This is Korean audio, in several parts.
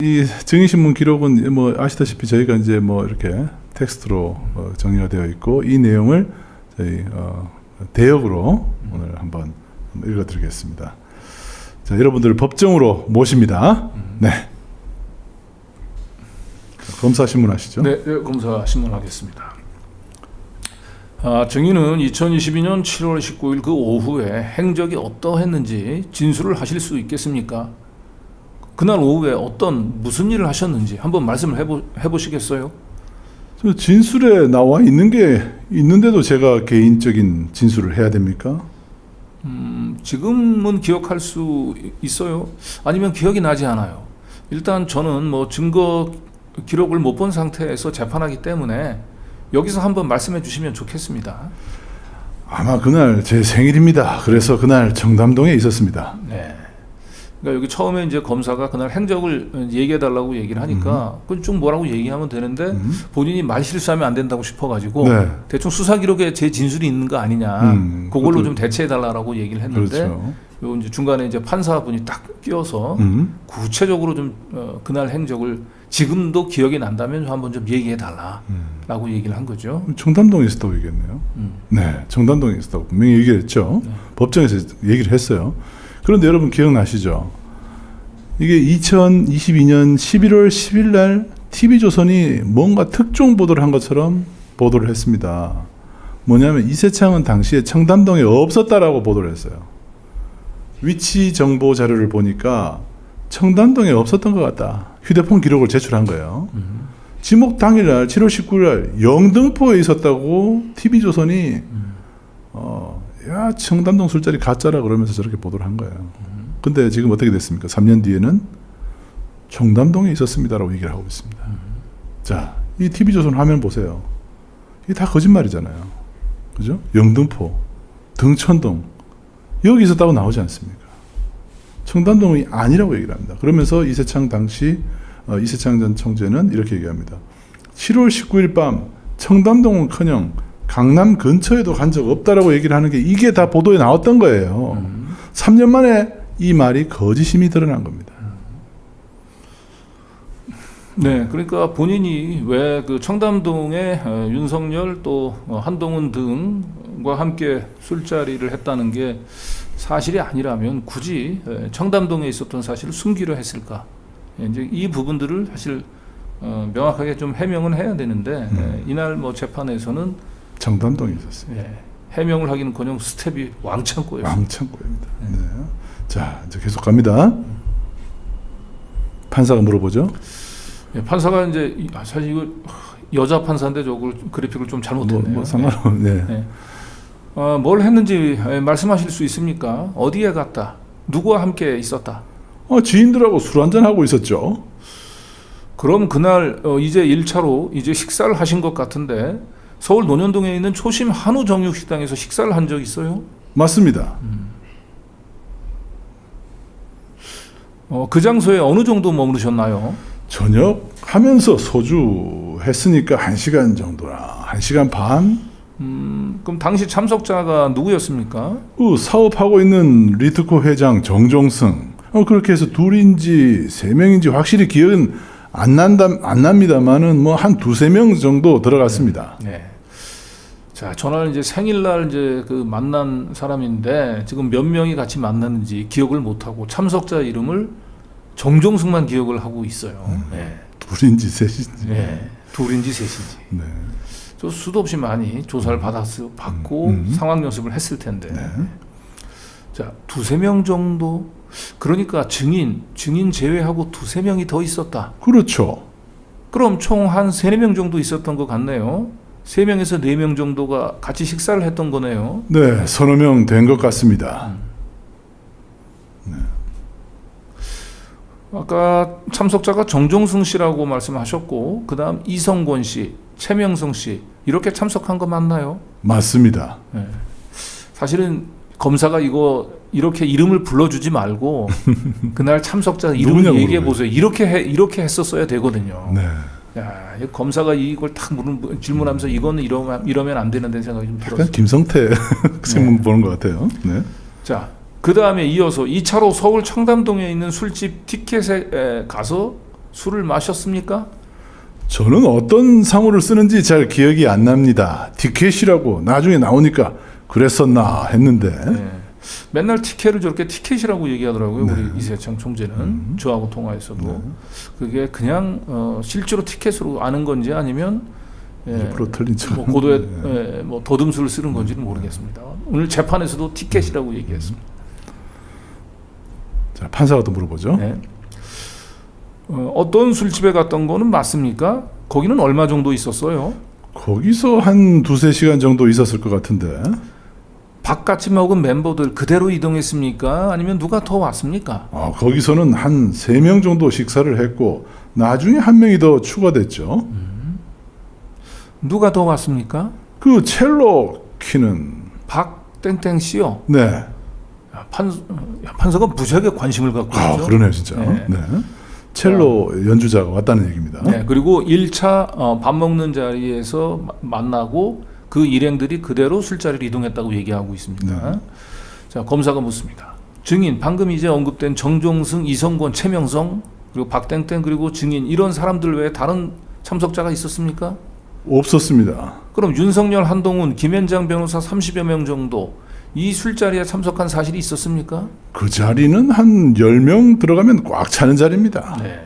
이 증인신문 기록은 뭐 아시다시피 저희가 이제 뭐 이렇게 텍스트로 정리가 되어 있고 이 내용을 저희 대역으로 오늘 한번 읽어드리겠습니다. 자, 여러분들을 법정으로 모십니다. 네. 검사 신문하시죠? 네, 검사 신문하겠습니다. 증인은 2022년 7월 19일 그 오후에 행적이 어떠했는지 진술을 하실 수 있겠습니까? 그날 오후에 무슨 일을 하셨는지 한번 말씀을 해보시겠어요? 저 진술에 나와 있는 게 있는데도 제가 개인적인 진술을 해야 됩니까? 지금은 기억할 수 있어요? 아니면 기억이 나지 않아요? 일단 저는 뭐 증거 기록을 못 본 상태에서 재판하기 때문에 여기서 한번 말씀해 주시면 좋겠습니다. 아마 그날 제 생일입니다. 그래서 그날 청담동에 있었습니다. 네. 그러니까 여기 처음에 이제 검사가 그날 행적을 얘기해 달라고 얘기를 하니까 그건 쭉 뭐라고 얘기하면 되는데 본인이 말 실수하면 안 된다고 싶어가지고 네. 대충 수사 기록에 제 진술이 있는 거 아니냐 그걸로 좀 대체해 달라고 얘기를 했는데 그렇죠. 요 이제 중간에 이제 판사분이 딱 끼어서 구체적으로 좀 그날 행적을 지금도 기억이 난다면 한번 좀 얘기해 달라라고 얘기를 한 거죠. 청담동에 있었다고 얘기했네요. 네, 청담동에 있었다고 분명히 얘기했죠. 네. 법정에서 얘기를 했어요. 그런데 여러분 기억나시죠? 이게 2022년 11월 10일 날 TV조선이 뭔가 특종 보도를 한 것처럼 보도를 했습니다. 뭐냐면 이세창은 당시에 청담동에 없었다라고 보도를 했어요. 위치 정보 자료를 보니까 청담동에 없었던 것 같다. 휴대폰 기록을 제출한 거예요. 지목 당일날 7월 19일 날 영등포에 있었다고 TV조선이 야 청담동 술자리 가짜라 그러면서 저렇게 보도를 한 거예요. 근데 지금 어떻게 됐습니까? 3년 뒤에는 청담동에 있었습니다라고 얘기를 하고 있습니다. 자, 이 TV조선 화면 보세요. 이게 다 거짓말이잖아요. 그죠? 영등포, 등천동 여기 있었다고 나오지 않습니까? 청담동이 아니라고 얘기를 합니다. 그러면서 이세창 전 총재는 이렇게 얘기합니다. 7월 19일 밤 청담동은커녕 강남 근처에도 간 적 없다라고 얘기를 하는 게 이게 다 보도에 나왔던 거예요. 3년 만에 이 말이 거짓임이 드러난 겁니다. 네, 그러니까 본인이 왜 그 청담동에 윤석열 또 한동훈 등과 함께 술자리를 했다는 게 사실이 아니라면 굳이 청담동에 있었던 사실을 숨기려 했을까? 이제 이 부분들을 사실 명확하게 좀 해명은 해야 되는데 이날 뭐 재판에서는 청담동에 있었어요. 해명을 하기는커녕 스텝이 왕창고였어요. 왕창고입니다. 네. 자, 이제 계속 갑니다. 판사가 물어보죠. 네, 판사가 이제 사실 이거 여자 판사인데 저걸 그래픽을 좀 잘못했네요. 뭐 상관없. 네. 네. 뭘 했는지 말씀하실 수 있습니까? 어디에 갔다? 누구와 함께 있었다? 지인들하고 술 한잔 하고 있었죠. 그럼 그날 이제 1차로 이제 식사를 하신 것 같은데 서울 논현동에 있는 초심 한우 정육식당에서 식사를 한 적 있어요? 맞습니다. 그 장소에 어느 정도 머무르셨나요? 저녁 하면서 소주 했으니까 1시간 정도나 1시간 반? 그럼 당시 참석자가 누구였습니까? 사업하고 있는 리트코 회장 정종승. 그렇게 해서 둘인지 3명인지 확실히 기억은 안 납니다만은 뭐 한 2-3명 정도 들어갔습니다. 네. 자, 전날 이제 생일날 이제 그 만난 사람인데 지금 몇 명이 같이 만났는지 기억을 못 하고 참석자 이름을 정종승만 기억을 하고 있어요. 네. 둘인지 셋인지. 네. 둘인지 셋인지. 네. 저 수도 없이 많이 조사를 받고 상황 연습을 했을 텐데. 네. 자, 2-3명 정도. 그러니까 증인 제외하고 2-3명이 더 있었다. 그렇죠. 그럼 총 한 3-4명 정도 있었던 것 같네요. 3명에서 4명 정도가 같이 식사를 했던 거네요. 네, 서너 명 된 것 같습니다. 네. 아까 참석자가 정종승 씨라고 말씀하셨고 그 다음 이성권 씨, 최명성 씨 이렇게 참석한 거 맞나요? 맞습니다. 네. 사실은 검사가 이렇게 이름을 불러주지 말고 그날 참석자 이름을 얘기해 보세요. 이렇게 했었어야 되거든요. 네. 야, 검사가 이걸 딱 질문하면서 이거는 이러면 안 되는데 생각이 좀 들었어요. 약간 김성태 신문 보는 것 같아요. 네. 자, 그 다음에 이어서 2차로 서울 청담동에 있는 술집 티켓에 가서 술을 마셨습니까? 저는 어떤 상호를 쓰는지 잘 기억이 안 납니다. 티켓이라고 나중에 나오니까 그랬었나 했는데 네. 맨날 티켓을 저렇게 티켓이라고 얘기하더라고요. 네. 우리 이세창 총재는 저하고 통화에서도 그게 그냥 실제로 티켓으로 아는 건지 아니면 일부러 틀린 척. 뭐 고도의 뭐 더듬수를 쓰는 건지는 모르겠습니다. 오늘 재판에서도 티켓이라고 얘기했습니다. 자, 판사가 또 물어보죠. 네. 어떤 술집에 갔던 거는 맞습니까? 거기는 얼마 정도 있었어요? 거기서 한 2-3시간 정도 있었을 것 같은데 밥 같이 먹은 멤버들 그대로 이동했습니까? 아니면 누가 더 왔습니까? 거기서는 한 3명 정도 식사를 했고 나중에 한 명이 더 추가됐죠. 누가 더 왔습니까? 그 첼로 키는 박땡땡 씨요. 네. 야, 판사가 무지하게 관심을 갖고 있죠. 그러네요 진짜. 네. 네. 첼로 연주자가 왔다는 얘기입니다. 네, 그리고 1차 밥 먹는 자리에서 만나고 그 일행들이 그대로 술자리를 이동했다고 얘기하고 있습니다. 네. 자, 검사가 묻습니다. 증인, 방금 이제 언급된 정종승, 이성권, 최명성, 그리고 박땡땡, 그리고 증인 이런 사람들 외에 다른 참석자가 있었습니까? 없었습니다. 그럼 윤석열, 한동훈, 김현장 변호사 30여 명 정도 이 술자리에 참석한 사실이 있었습니까? 그 자리는 한 10명 들어가면 꽉 차는 자리입니다. 네.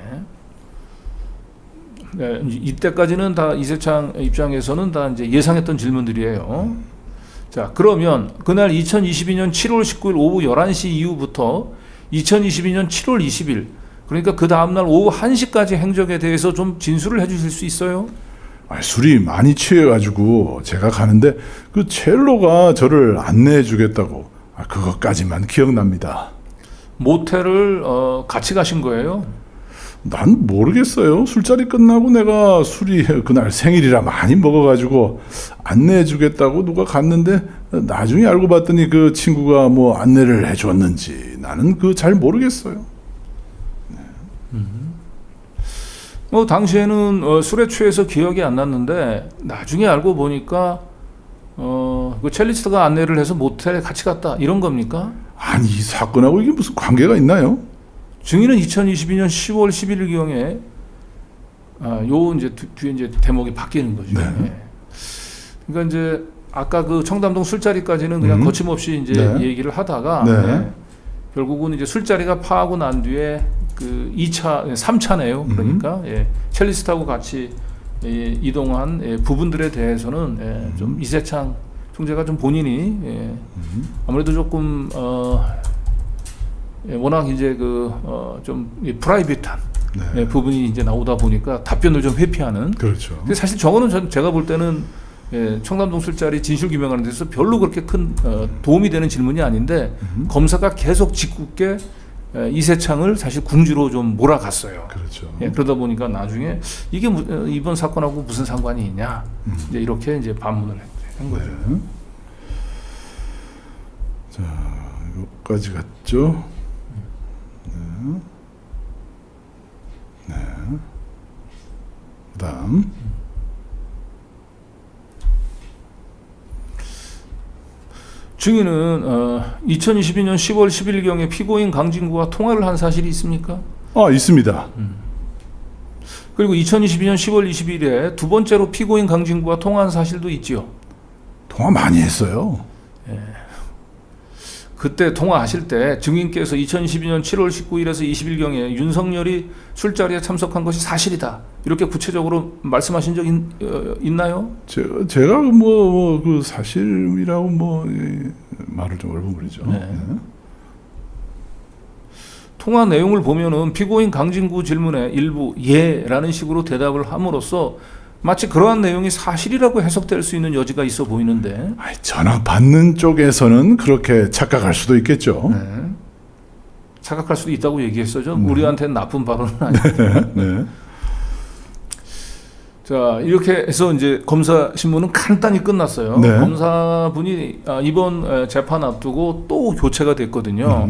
네, 이때까지는 다 이세창 입장에서는 다 이제 예상했던 질문들이에요. 자, 그러면 그날 2022년 7월 19일 오후 11시 이후부터 2022년 7월 20일 그러니까 그 다음날 오후 1시까지 행적에 대해서 좀 진술을 해주실 수 있어요? 술이 많이 취해가지고 제가 가는데 그 첼로가 저를 안내해 주겠다고 그것까지만 기억납니다. 모텔을 같이 가신 거예요? 난 모르겠어요. 술자리 끝나고 내가 술이 그날 생일이라 많이 먹어가지고 안내해 주겠다고 누가 갔는데 나중에 알고 봤더니 그 친구가 뭐 안내를 해줬는지 나는 그 잘 모르겠어요. 당시에는 술에 취해서 기억이 안 났는데 나중에 알고 보니까 그 첼리스트가 안내를 해서 모텔에 같이 갔다 이런 겁니까? 아니 이 사건하고 이게 무슨 관계가 있나요? 증인은 2022년 10월 11일경에 요 이제 뒤에 이제 대목이 바뀌는 거죠. 네. 예. 그러니까 이제 아까 그 청담동 술자리까지는 그냥 거침없이 이제 네. 얘기를 하다가 네. 결국은 이제 술자리가 파하고 난 뒤에 그 3차네요. 그러니까 첼리스트하고 같이 이동한 부분들에 대해서는 좀 이세창 총재가 좀 본인이 아무래도 조금 워낙 이제 좀 프라이빗한 네. 부분이 이제 나오다 보니까 답변을 좀 회피하는. 그렇죠. 근데 사실 저거는 제가 볼 때는 청담동 술자리 진실 규명하는 데서 별로 그렇게 큰 도움이 되는 질문이 아닌데 검사가 계속 짓궂게 이세창을 사실 궁지로 좀 몰아갔어요. 그렇죠. 그러다 보니까 나중에 이게 이번 사건하고 무슨 상관이 있냐 이제 이렇게 이제 반문을 한 거죠. 네. 자, 여기까지 갔죠. 네. 네. 그다음. 증인은 2022년 10월 10일경에 피고인 강진구와 통화를 한 사실이 있습니까? 있습니다. 그리고 2022년 10월 20일에 두 번째로 피고인 강진구와 통화한 사실도 있지요. 통화 많이 했어요. 그때 통화하실 때 증인께서 2022년 7월 19일에서 20일경에 윤석열이 술자리에 참석한 것이 사실이다. 이렇게 구체적으로 말씀하신 적 있나요? 제가 그 사실이라고 말을 좀 얼버무리죠. 네. 네. 통화 내용을 보면은 피고인 강진구 질문에 일부 예라는 식으로 대답을 함으로써 마치 그러한 내용이 사실이라고 해석될 수 있는 여지가 있어 보이는데. 전화 받는 쪽에서는 그렇게 착각할 수도 있겠죠. 네. 착각할 수도 있다고 얘기했어죠. 우리한테는 나쁜 발언은 아니고. 네. 자, 이렇게 해서 이제 검사 신문은 간단히 끝났어요. 네. 검사분이 이번 재판 앞두고 또 교체가 됐거든요.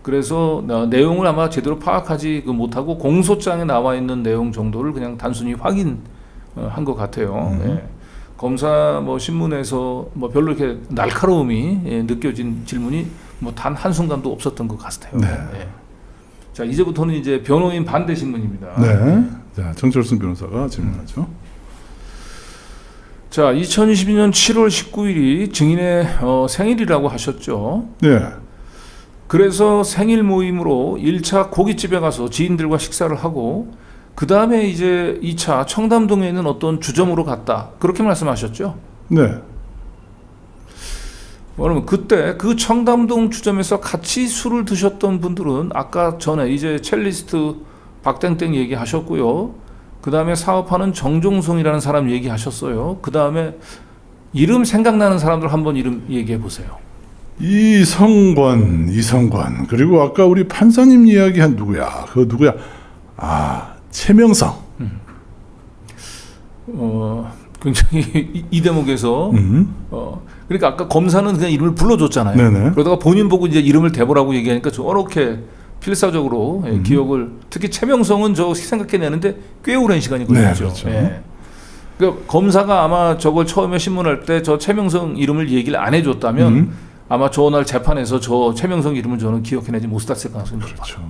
그래서 내용을 아마 제대로 파악하지 못하고 공소장에 나와 있는 내용 정도를 그냥 단순히 확인한 것 같아요. 검사 신문에서 별로 이렇게 날카로움이 느껴진 질문이 단 한순간도 없었던 것 같아요. 네. 자, 이제부터는 이제 변호인 반대 신문입니다. 네. 자, 정철승 변호사가 질문하죠. 자, 2022년 7월 19일이 증인의 생일이라고 하셨죠. 네. 그래서 생일 모임으로 1차 고깃집에 가서 지인들과 식사를 하고 그 다음에 이제 2차 청담동에 있는 어떤 주점으로 갔다. 그렇게 말씀하셨죠. 네. 그러면 그때 그 청담동 주점에서 같이 술을 드셨던 분들은 아까 전에 이제 첼리스트 박땡땡 얘기하셨고요. 그 다음에 사업하는 정종송이라는 사람 얘기하셨어요. 그 다음에 이름 생각나는 사람들 한번 이름 얘기해 보세요. 이성권, 그리고 아까 우리 판사님 이야기한 누구야? 그 누구야? 최명성. 굉장히 이 대목에서 그러니까 아까 검사는 그냥 이름을 불러줬잖아요. 네네. 그러다가 본인 보고 이제 이름을 대보라고 얘기하니까 저렇게 필사적으로 기억을 특히 최명성은 저 생각해내는데 꽤 오랜 시간이 걸렸죠. 네, 그렇죠. 예. 그러니까 검사가 아마 저걸 처음에 신문할 때 저 최명성 이름을 얘기를 안 해줬다면 아마 저날 재판에서 저 최명성 이름을 저는 기억해내지 못했을 가능성이 높아요. 그렇죠.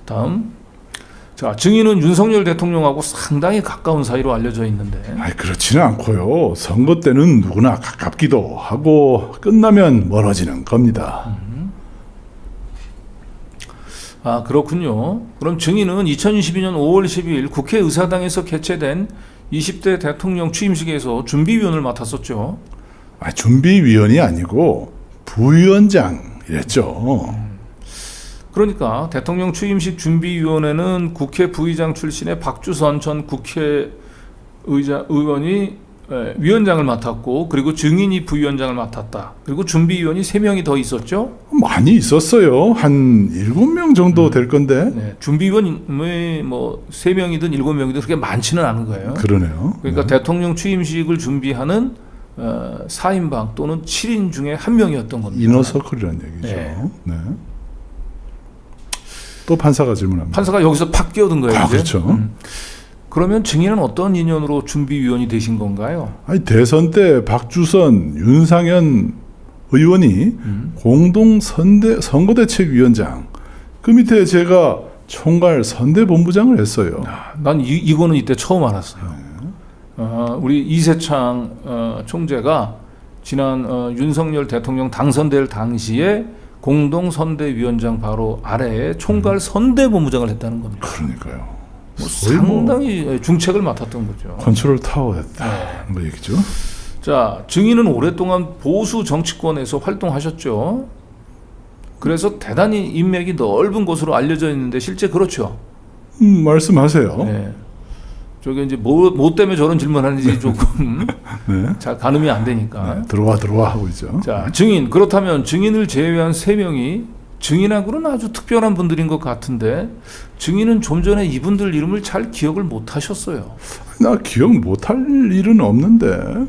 다음. 자, 증인은 윤석열 대통령하고 상당히 가까운 사이로 알려져 있는데. 그렇지는 않고요. 선거 때는 누구나 가깝기도 하고 끝나면 멀어지는 겁니다. 그렇군요. 그럼 증인은 2022년 5월 12일 국회의사당에서 개최된 20대 대통령 취임식에서 준비위원을 맡았었죠. 준비위원이 아니고 부위원장이랬죠. 그러니까 대통령 취임식 준비위원회는 국회 부의장 출신의 박주선 전 국회의원이 위원장을 맡았고 그리고 증인이 부위원장을 맡았다. 그리고 준비위원이 3명이 더 있었죠. 많이 있었어요. 한 7명 정도 될 건데. 네, 준비위원이 뭐 3명이든 7명이든 그렇게 많지는 않은 거예요. 그러네요. 그러니까 대통령 취임식을 준비하는 4인방 또는 7인 중에 한 명이었던 겁니다. 이너서클이라는 얘기죠. 네. 또 판사가 질문합니다. 판사가 여기서 팍 끼어든 거예요. 이제. 그렇죠. 그러면 증인은 어떤 인연으로 준비위원이 되신 건가요? 대선 때 박주선, 윤상현 의원이 공동 선거대책위원장 그 밑에 제가 총괄 선대본부장을 했어요. 난 이거는 이때 처음 알았어요. 우리 이세창 총재가 지난 윤석열 대통령 당선될 당시에 공동선대위원장 바로 아래에 총괄 선대본부장을 했다는 겁니다. 그러니까요. 상당히 중책을 맡았던 거죠. 컨트롤 타워 했다는 거 얘기죠. 자, 증인은 오랫동안 보수 정치권에서 활동하셨죠. 그래서 대단히 인맥이 넓은 것으로 알려져 있는데 실제 그렇죠. 말씀하세요. 네. 저게 이제 뭐 때문에 저런 질문하는지 조금 네. 잘 가늠이 안 되니까. 네, 들어와 하고 있죠. 자, 증인. 그렇다면 증인을 제외한 3명이 증인하고는 아주 특별한 분들인 것 같은데 증인은 좀 전에 이분들 이름을 잘 기억을 못 하셨어요. 나 기억 못할 일은 없는데.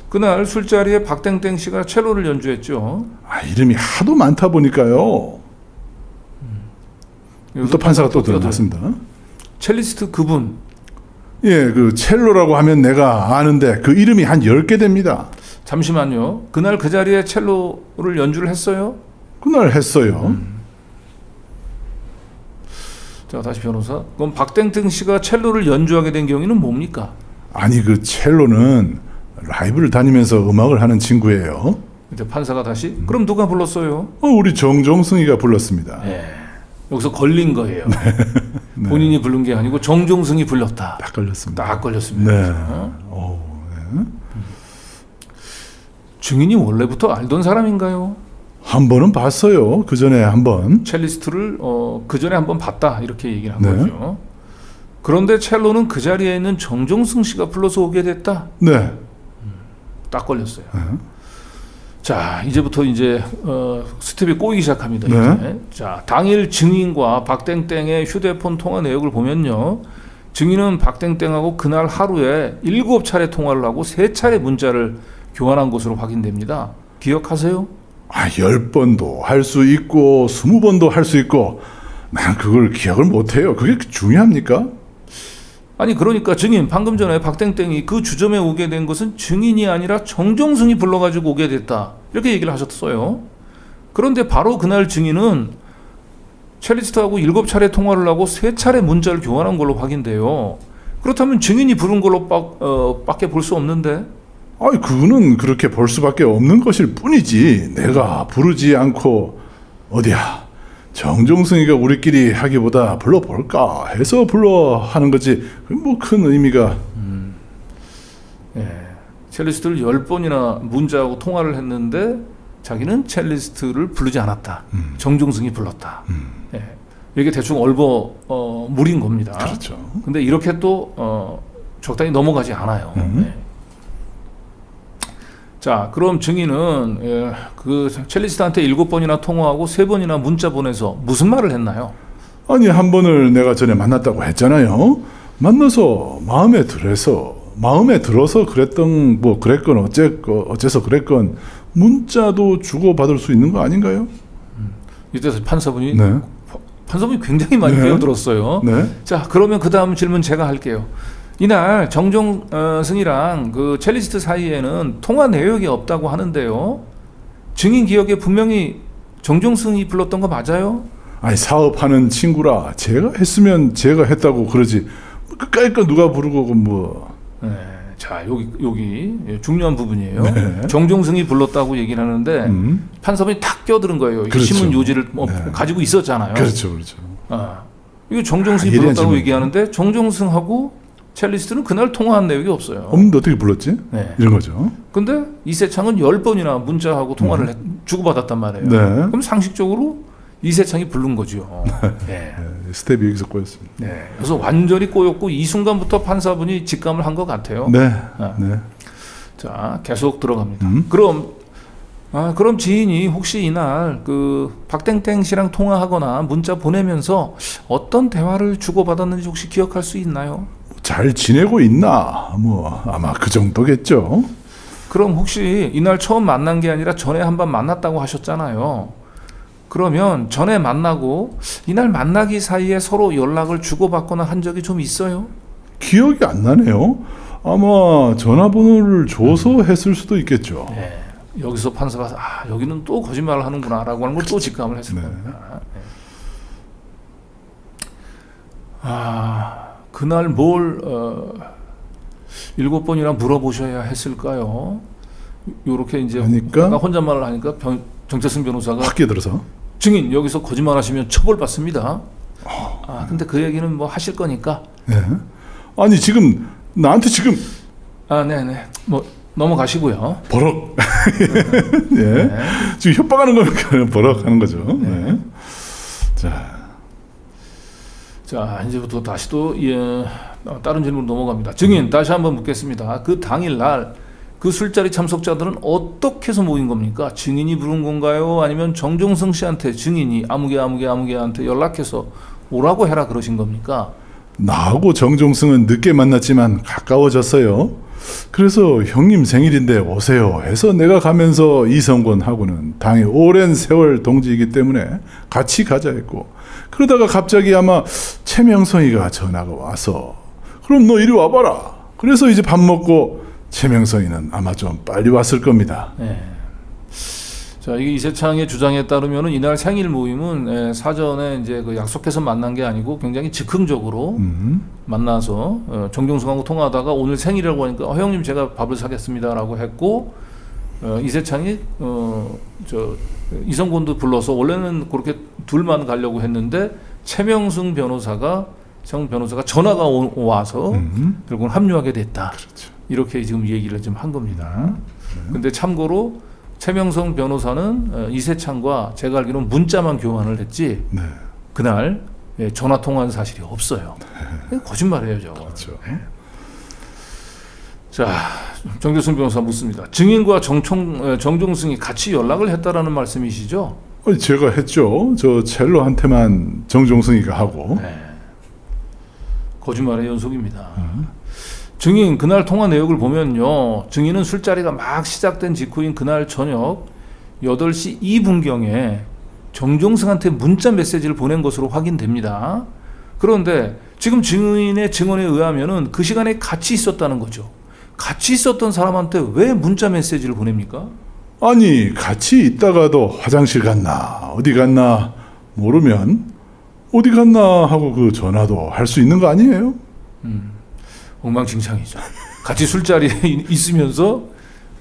그날 술자리에 박땡땡 씨가 첼로를 연주했죠. 이름이 하도 많다 보니까요. 또 판사가 또 들어갔습니다. 첼리스트 그분. 그 첼로라고 하면 내가 아는데 그 이름이 한 10개 됩니다. 잠시만요. 그날 그 자리에 첼로를 연주를 했어요? 그날 했어요. 자, 다시 변호사. 그럼 박땡땡 씨가 첼로를 연주하게 된 경위는 뭡니까? 그 첼로는 라이브를 다니면서 음악을 하는 친구예요. 이제 판사가 다시 그럼 누가 불렀어요? 우리 정종승이가 불렀습니다. 네. 여기서 걸린 거예요. 네. 본인이 부른 게 아니고 정종승이 불렀다. 딱 걸렸습니다. 딱 걸렸습니다. 네. 네. 증인이 원래부터 알던 사람인가요? 한 번은 봤어요. 그 전에 한 번. 첼리스트를 그 전에 한번 봤다 이렇게 얘기를 한 네. 거죠. 그런데 첼로는 그 자리에 있는 정종승 씨가 불러서 오게 됐다. 네. 딱 걸렸어요. 자, 이제부터 이제 스텝이 꼬이기 시작합니다. 네. 이제. 자, 당일 증인과 박땡땡의 휴대폰 통화 내역을 보면요. 증인은 박땡땡하고 그날 하루에 7차례 통화를 하고 3차례 문자를 교환한 것으로 확인됩니다. 기억하세요? 10번도 할 수 있고 20번도 할 수 있고 난 그걸 기억을 못해요. 그게 중요합니까? 아니 그러니까 증인 방금 전에 박땡땡이 그 주점에 오게 된 것은 증인이 아니라 정종승이 불러가지고 오게 됐다 이렇게 얘기를 하셨어요. 그런데 바로 그날 증인은 첼리스트하고 7차례 통화를 하고 3차례 문자를 교환한 걸로 확인돼요. 그렇다면 증인이 부른 걸로 밖에 볼 수 없는데. 아니 그거는 그렇게 볼 수밖에 없는 것일 뿐이지. 내가 부르지 않고 어디야 정종승이가 우리끼리 하기보다 불러볼까 해서 불러 하는 거지. 뭐 큰 의미가. 예, 첼리스트를 10번이나 문자하고 통화를 했는데 자기는 첼리스트를 부르지 않았다. 정종승이 불렀다. 예, 이게 대충 물인 겁니다. 그렇죠. 근데 이렇게 또 적당히 넘어가지 않아요. 예. 자, 그럼 증인은 그 첼리스트한테 7번이나 통화하고 3번이나 문자 보내서 무슨 말을 했나요? 아니 한 번을 내가 전에 만났다고 했잖아요. 만나서 마음에 들어서 그랬던 뭐 그랬건 어째서 그랬건 문자도 주고 받을 수 있는 거 아닌가요? 이때서 판사분이 네. 판사분이 굉장히 많이 네. 끼어들었어요. 네. 자, 그러면 그 다음 질문 제가 할게요. 이날 정종승이랑 그 첼리스트 사이에는 통화 내역이 없다고 하는데요. 증인 기억에 분명히 정종승이 불렀던 거 맞아요? 아니 사업하는 친구라 제가 했으면 제가 했다고 그러지. 끝까지 거 누가 부르고 뭐. 네. 자, 여기 중요한 부분이에요. 네. 정종승이 불렀다고 얘기를 하는데 판사분이 탁 끼어드는 거예요. 그렇죠. 신문 요지를 네. 가지고 있었잖아요. 그렇죠. 이거 정종승이 이래야지 불렀다고 뭐. 얘기하는데 정종승하고 첼리스트는 그날 통화한 내역이 없어요. 없는데 어떻게 불렀지? 네. 이런 거죠. 근데 이세창은 10번이나 문자하고 통화를 주고받았단 말이에요. 네. 그럼 상식적으로 이세창이 부른 거죠. 네. 네, 스텝이 여기서 꼬였습니다. 네. 그래서 완전히 꼬였고 이 순간부터 판사분이 직감을 한 것 같아요. 네. 아. 네. 자, 계속 들어갑니다. 그럼 지인이 혹시 이날 그 박땡땡 씨랑 통화하거나 문자 보내면서 어떤 대화를 주고받았는지 혹시 기억할 수 있나요? 잘 지내고 있나? 뭐 아마 그 정도겠죠. 그럼 혹시 이날 처음 만난 게 아니라 전에 한번 만났다고 하셨잖아요. 그러면 전에 만나고 이날 만나기 사이에 서로 연락을 주고받거나 한 적이 좀 있어요? 기억이 안 나네요. 아마 전화번호를 줘서 했을 수도 있겠죠. 네. 여기서 판사가 여기는 또 거짓말을 하는구나라고 하는 걸 또 직감을 했을 네. 겁니다. 네. 그날 뭘 7번이나 물어보셔야 했을까요? 요렇게 이제 그러니까? 아까 혼잣말을 하니까 정태승 변호사가 확 끼어들어서. 증인 여기서 거짓말하시면 처벌받습니다. 근데 그 얘기는 뭐 하실 거니까. 네. 아니 지금 나한테 지금 네네. 뭐 넘어가시고요. 버럭. 예. 네. 지금 협박하는 거니까 버럭 하는 거죠. 네. 자, 이제부터 다시 또 다른 질문 넘어갑니다. 증인 다시 한번 묻겠습니다. 그 당일 날 그 술자리 참석자들은 어떻게 해서 모인 겁니까? 증인이 부른 건가요? 아니면 정종승 씨한테 증인이 아무개한테 연락해서 오라고 해라 그러신 겁니까? 나하고 정종승은 늦게 만났지만 가까워졌어요. 그래서 형님 생일인데 오세요 해서 내가 가면서 이성권하고는 당이 오랜 세월 동지이기 때문에 같이 가자 했고, 그러다가 갑자기 아마 최명성이가 전화가 와서 그럼 너 이리 와봐라. 그래서 이제 밥 먹고 최명성이는 아마 좀 빨리 왔을 겁니다. 네. 자, 이게 이세창의 주장에 따르면은 이날 생일 모임은 사전에 이제 그 약속해서 만난 게 아니고 굉장히 즉흥적으로 만나서 정종승하고 통화하다가 오늘 생일이라고 하니까 형님 제가 밥을 사겠습니다라고 했고, 이세창이 이성곤도 불러서 원래는 그렇게 둘만 가려고 했는데 최명승 변호사가 전화가 와서 결국은 합류하게 됐다. 그렇죠. 이렇게 지금 얘기를 좀 한 겁니다. 근데 참고로 최명성 변호사는 이세창과 제가 알기로는 문자만 교환을 했지 네. 그날 전화 통화한 사실이 없어요. 거짓말이에요, 저거. 그렇죠. 자, 정대승 변호사 묻습니다. 증인과 정종승이 같이 연락을 했다라는 말씀이시죠? 아니, 제가 했죠. 저 첼로한테만 정종승이가 하고. 네. 거짓말의 연속입니다. 증인 그날 통화 내역을 보면요, 증인은 술자리가 막 시작된 직후인 그날 저녁 8시 2분경에 정종승한테 문자 메시지를 보낸 것으로 확인됩니다. 그런데 지금 증인의 증언에 의하면은 그 시간에 같이 있었다는 거죠. 같이 있었던 사람한테 왜 문자 메시지를 보냅니까? 아니 같이 있다가도 화장실 갔나 어디 갔나 모르면 어디 갔나 하고 그 전화도 할 수 있는 거 아니에요? 엉망진창이죠. 같이 술자리에 있으면서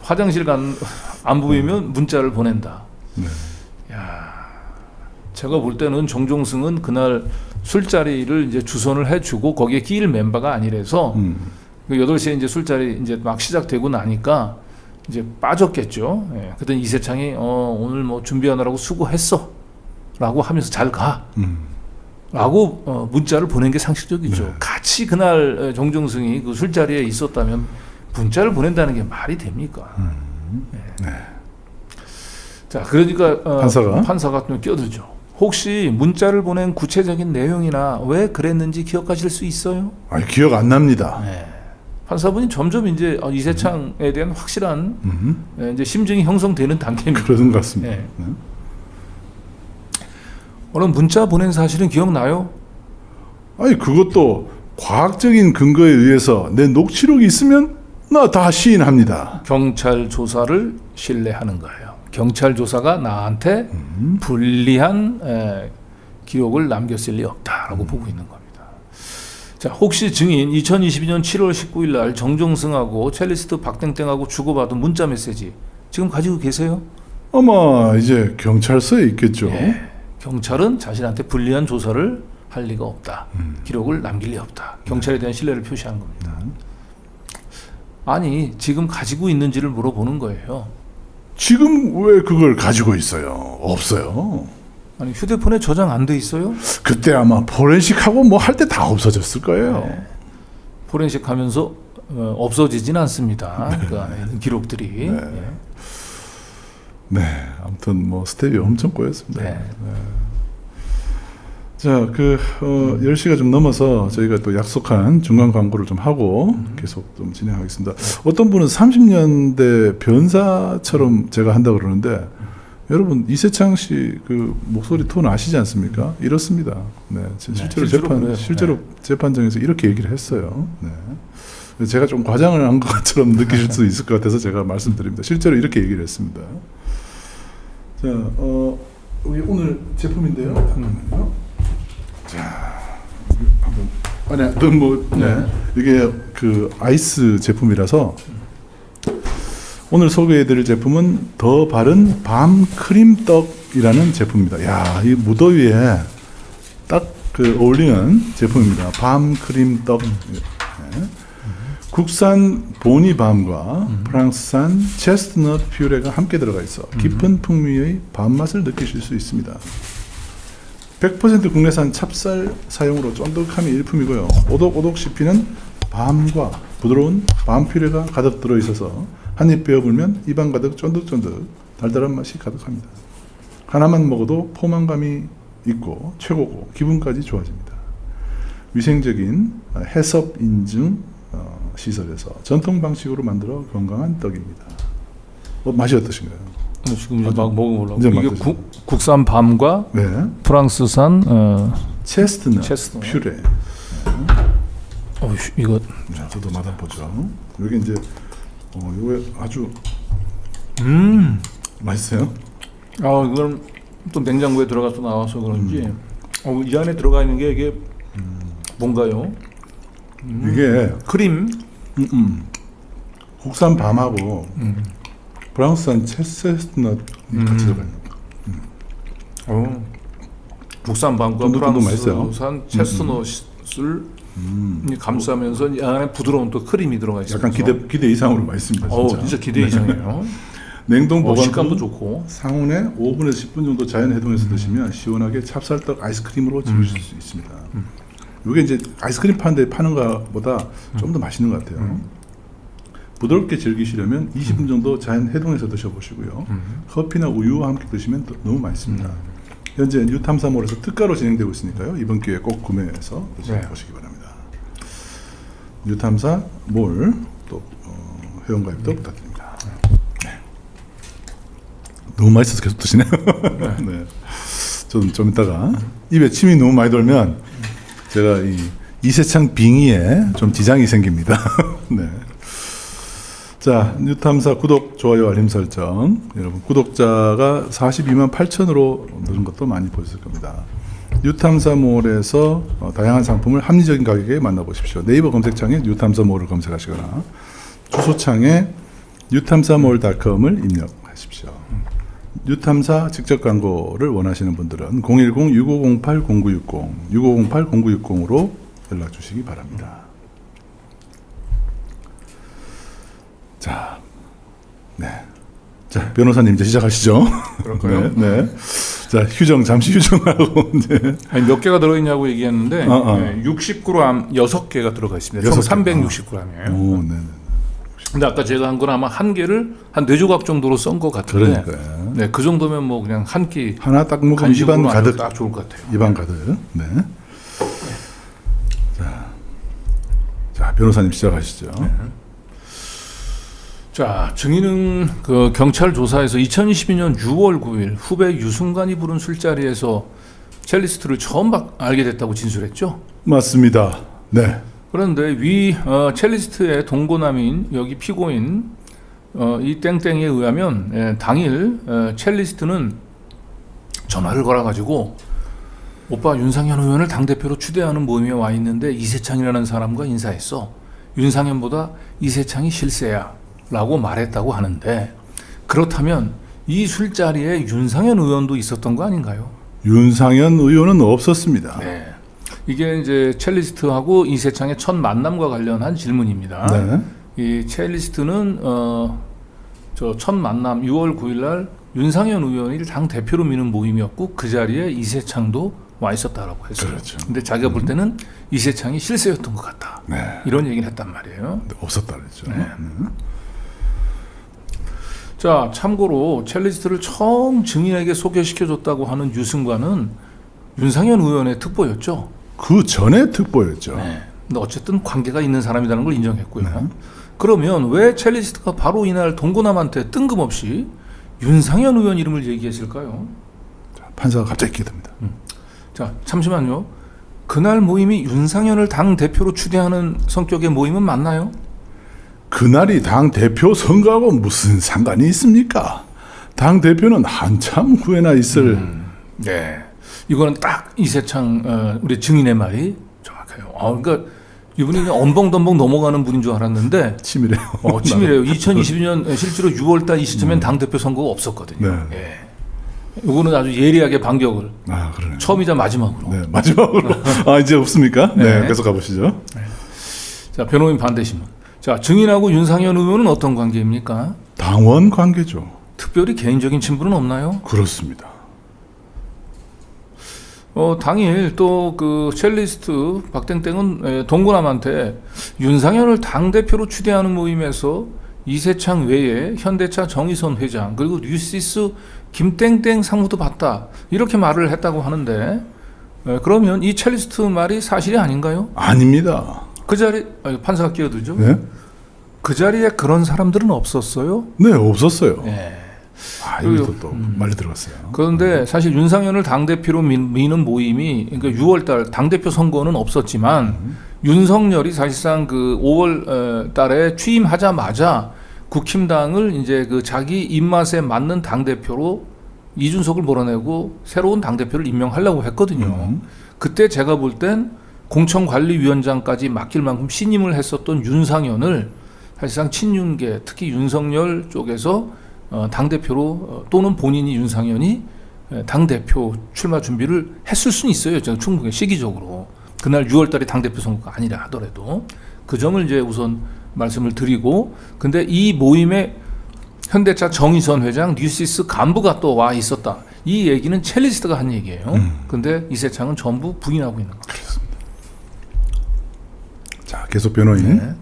화장실 안 보이면 문자를 보낸다. 네. 야, 제가 볼 때는 정종승은 그날 술자리를 이제 주선을 해주고 거기에 끼일 멤버가 아니라서 그 8시에 이제 술자리 이제 막 시작되고 나니까 이제 빠졌겠죠. 예. 그랬더니 이세창이 오늘 뭐 준비하느라고 수고했어 라고 하면서 잘 가. 라고 문자를 보낸 게 상식적이죠. 네. 같이 그날 정종승이 그 술자리에 있었다면 문자를 보낸다는 게 말이 됩니까? 네. 자, 그러니까 판사가 좀 끼어들죠. 혹시 문자를 보낸 구체적인 내용이나 왜 그랬는지 기억하실 수 있어요? 아니, 기억 안 납니다. 네. 판사분이 점점 이제 이세창에 대한 확실한 이제 심증이 형성되는 단계입니다. 그런 것 같습니다. 네. 오늘 문자 보낸 사실은 기억나요? 아니, 그것도 과학적인 근거에 의해서 내 녹취록이 있으면 나 다 시인합니다. 경찰 조사를 신뢰하는 거예요. 경찰 조사가 나한테 불리한 기록을 남겼을 리 없다라고 보고 있는 겁니다. 자, 혹시 증인 2022년 7월 19일 날 정종승하고 첼리스트 박땡땡하고 주고받은 문자 메시지 지금 가지고 계세요? 아마 이제 경찰서에 있겠죠. 예. 경찰은 자신한테 불리한 조사를 할 리가 없다. 기록을 남길 리 없다. 경찰에 대한 신뢰를 표시하는 겁니다. 아니, 지금 가지고 있는지를 물어보는 거예요. 지금 왜 그걸 가지고 있어요? 없어요. 아니, 휴대폰에 저장 안 돼 있어요? 그때 아마 포렌식하고 뭐 할 때 다 없어졌을 거예요. 네. 포렌식 하면서 없어지진 않습니다. 그 안에 있는 기록들이. 네, 아무튼 뭐 스텝이 엄청 꼬였습니다. 네. 자, 10시가 좀 넘어서 저희가 또 약속한 중간 광고를 좀 하고 계속 좀 진행하겠습니다. 어떤 분은 30년대 변사처럼 제가 한다고 그러는데 여러분, 이세창 씨 그 목소리 톤 아시지 않습니까? 이렇습니다. 네, 실제로 재판정에서 이렇게 얘기를 했어요. 네. 제가 좀 과장을 한 것처럼 느끼실 수 있을 것 같아서 제가 말씀드립니다. 실제로 이렇게 얘기를 했습니다. 자, 여기 오늘 제품인데요. 잠깐만요. 자, 한번 이게 그 아이스 제품이라서 오늘 소개해드릴 제품은 더 바른 밤 크림떡이라는 제품입니다. 야, 이 무더위에 딱 그 어울리는 제품입니다. 밤 크림떡. 국산 보니밤과 프랑스산 체스트넛 퓨레가 함께 들어가 있어 깊은 풍미의 밤맛을 느끼실 수 있습니다. 100% 국내산 찹쌀 사용으로 쫀득함이 일품이고요. 오독오독 씹히는 밤과 부드러운 밤 퓨레가 가득 들어있어서 한입 베어불면 입안 가득 쫀득쫀득 달달한 맛이 가득합니다. 하나만 먹어도 포만감이 있고 최고고 기분까지 좋아집니다. 위생적인 해썹 인증 시설에서 전통 방식으로 만들어 건강한 떡입니다. 맛이 어떠신가요? 지금 막 먹어보려고. 이제 이게 국산 밤과 네. 프랑스산 체스트넛 퓨레. 이거 자, 저도 맛보죠. 여기 이제 이거 아주 맛있어요. 이건 또 냉장고에 들어가서 나와서 그런지 이 안에 들어가 있는 게 이게 뭔가요? 이게 크림. 국산 밤하고 프랑스산 체스트넛이 같이 들어가 있는 거. 국산 밤과 프랑스산 체스트넛을 감싸면서 이 안에 부드러운 또 크림이 들어가 있어요. 약간 기대 이상으로 맛있습니다. 진짜 기대 이상이에요. 냉동 보관 식감도 좋고 상온에 5분에서 10분 정도 자연 해동해서 드시면 시원하게 찹쌀떡 아이스크림으로 즐기실 수 있습니다. 이게 이제 아이스크림 파는데 파는 것보다 좀 더 맛있는 것 같아요. 부드럽게 즐기시려면 20분 정도 자연 해동해서 드셔보시고요. 커피나 우유와 함께 드시면 너무 맛있습니다. 현재 뉴탐사몰에서 특가로 진행되고 있으니까요. 이번 기회에 꼭 구매해서 드셔보시기 바랍니다. 뉴탐사몰 또 회원가입도 부탁드립니다. 너무 맛있어서 계속 드시네요. 네. 저도 좀 이따가 입에 침이 너무 많이 돌면 제가 이세창 빙의에 좀 지장이 생깁니다. 네. 자, 뉴탐사 구독, 좋아요, 알림 설정. 여러분 구독자가 42만 8천으로 늘은 것도 많이 보셨을 겁니다. 뉴탐사몰에서 다양한 상품을 합리적인 가격에 만나보십시오. 네이버 검색창에 뉴탐사몰을 검색하시거나 주소창에 뉴탐사몰.com을 입력하십시오. 뉴탐사 직접 광고를 원하시는 분들은 010-6508-0960, 6508-0960으로 연락 주시기 바랍니다. 자, 네. 자, 변호사님 이제 시작하시죠. 그럴까요? 네, 네. 자, 잠시 휴정하고 이제 아니, 몇 개가 들어있냐고 얘기했는데 네, 60g 6개가 들어가 있습니다. 총 360g이에요. 오, 네. 근데 아까 제가 한 건 아마 한 개를 한 4조각 정도로 썬 것 같은데 그러니까요. 네, 그 정도면 뭐 그냥 한 끼 하나 딱 먹으면 간식으로 입안 가득. 딱 좋을 것 같아요. 입안 가득. 네. 자, 변호사님 시작하시죠. 네. 자, 증인은 그 경찰 조사에서 2022년 6월 9일 후배 유승관이 부른 술자리에서 첼리스트를 처음 알게 됐다고 진술했죠. 맞습니다. 네. 그런데 첼리스트의 동고남인 여기 피고인 이 땡땡에 의하면 당일 첼리스트는 전화를 걸어가지고 오빠 윤상현 의원을 당대표로 추대하는 모임에 와 있는데 이세창이라는 사람과 인사했어. 윤상현보다 이세창이 실세야 라고 말했다고 하는데, 그렇다면 이 술자리에 윤상현 의원도 있었던 거 아닌가요? 윤상현 의원은 없었습니다. 네. 이게 이제 첼리스트하고 이세창의 첫 만남과 관련한 질문입니다. 네. 이 첼리스트는 저 첫 만남 6월 9일 날 윤상현 의원을 당 대표로 미는 모임이었고 그 자리에 이세창도 와 있었다라고 했어요. 그렇죠. 근데 자기가 볼 때는 이세창이 실세였던 것 같다. 네. 이런 얘기를 했단 말이에요. 없었다 그랬죠. 네. 자, 참고로 첼리스트를 처음 증인에게 소개시켜줬다고 하는 유승관은 윤상현 의원의 특보였죠. 그 전에 특보였죠. 네. 근데 어쨌든 관계가 있는 사람이라는 걸 인정했고요. 네. 그러면 왜 첼리스트가 바로 이날 동고남한테 뜬금없이 윤상현 의원 이름을 얘기했을까요? 판사가 갑자기 끼듭니다. 자, 잠시만요. 그날 모임이 윤상현을 당 대표로 추대하는 성격의 모임은 맞나요? 그날이 당 대표 선거하고 무슨 상관이 있습니까? 당 대표는 한참 후에나 있을. 네. 이거는 딱 이세창 우리 증인의 말이 정확해요. 그러니까 이분이 그냥 엄벙덤벙 넘어가는 분인 줄 알았는데 치밀해요. 치밀해요. 2022년 실제로 6월달 이 시점엔 당 대표 선거가 없었거든요. 네. 예. 이거는 아주 예리하게 반격을 아, 그러네. 처음이자 마지막으로. 네, 마지막으로. 아, 이제 없습니까? 네, 네. 계속 가보시죠. 자, 변호인 반대신문. 자, 증인하고 윤상현 의원은 어떤 관계입니까? 당원 관계죠. 특별히 개인적인 친분은 없나요? 그렇습니다. 당일 또 그 첼리스트 박땡땡은 동고남한테 윤상현을 당대표로 추대하는 모임에서 이세창 외에 현대차 정의선 회장 그리고 뉴시스 김땡땡 상무도 봤다 이렇게 말을 했다고 하는데, 그러면 이 첼리스트 말이 사실이 아닌가요? 아닙니다. 그 자리 판사가 끼어들죠. 네? 그 자리에 그런 사람들은 없었어요. 네, 없었어요. 네. 아, 여기서 또 말려 들어갔어요. 그런데 사실 윤상현을 당대표로 미는 모임이 그러니까 6월달 당대표 선거는 없었지만 윤석열이 사실상 그 5월 달에 취임하자마자 국힘당을 이제 그 자기 입맛에 맞는 당대표로 이준석을 몰아내고 새로운 당대표를 임명하려고 했거든요. 그때 제가 볼 땐 공천관리위원장까지 맡길 만큼 신임을 했었던 윤상현을 사실상 친윤계 특히 윤석열 쪽에서 당대표로 또는 본인이 윤상현이 당대표 출마 준비를 했을 수는 있어요. 저는 충분히 시기적으로. 그날 6월달에 당대표 선거가 아니라 하더라도. 그 점을 이제 우선 말씀을 드리고, 근데 이 모임에 현대차 정의선 회장, 뉴시스 간부가 또 와 있었다. 이 얘기는 첼리스트가 한 얘기예요. 근데 이세창은 전부 부인하고 있는 거죠. 그렇습니다. 자, 계속 변호인. 네.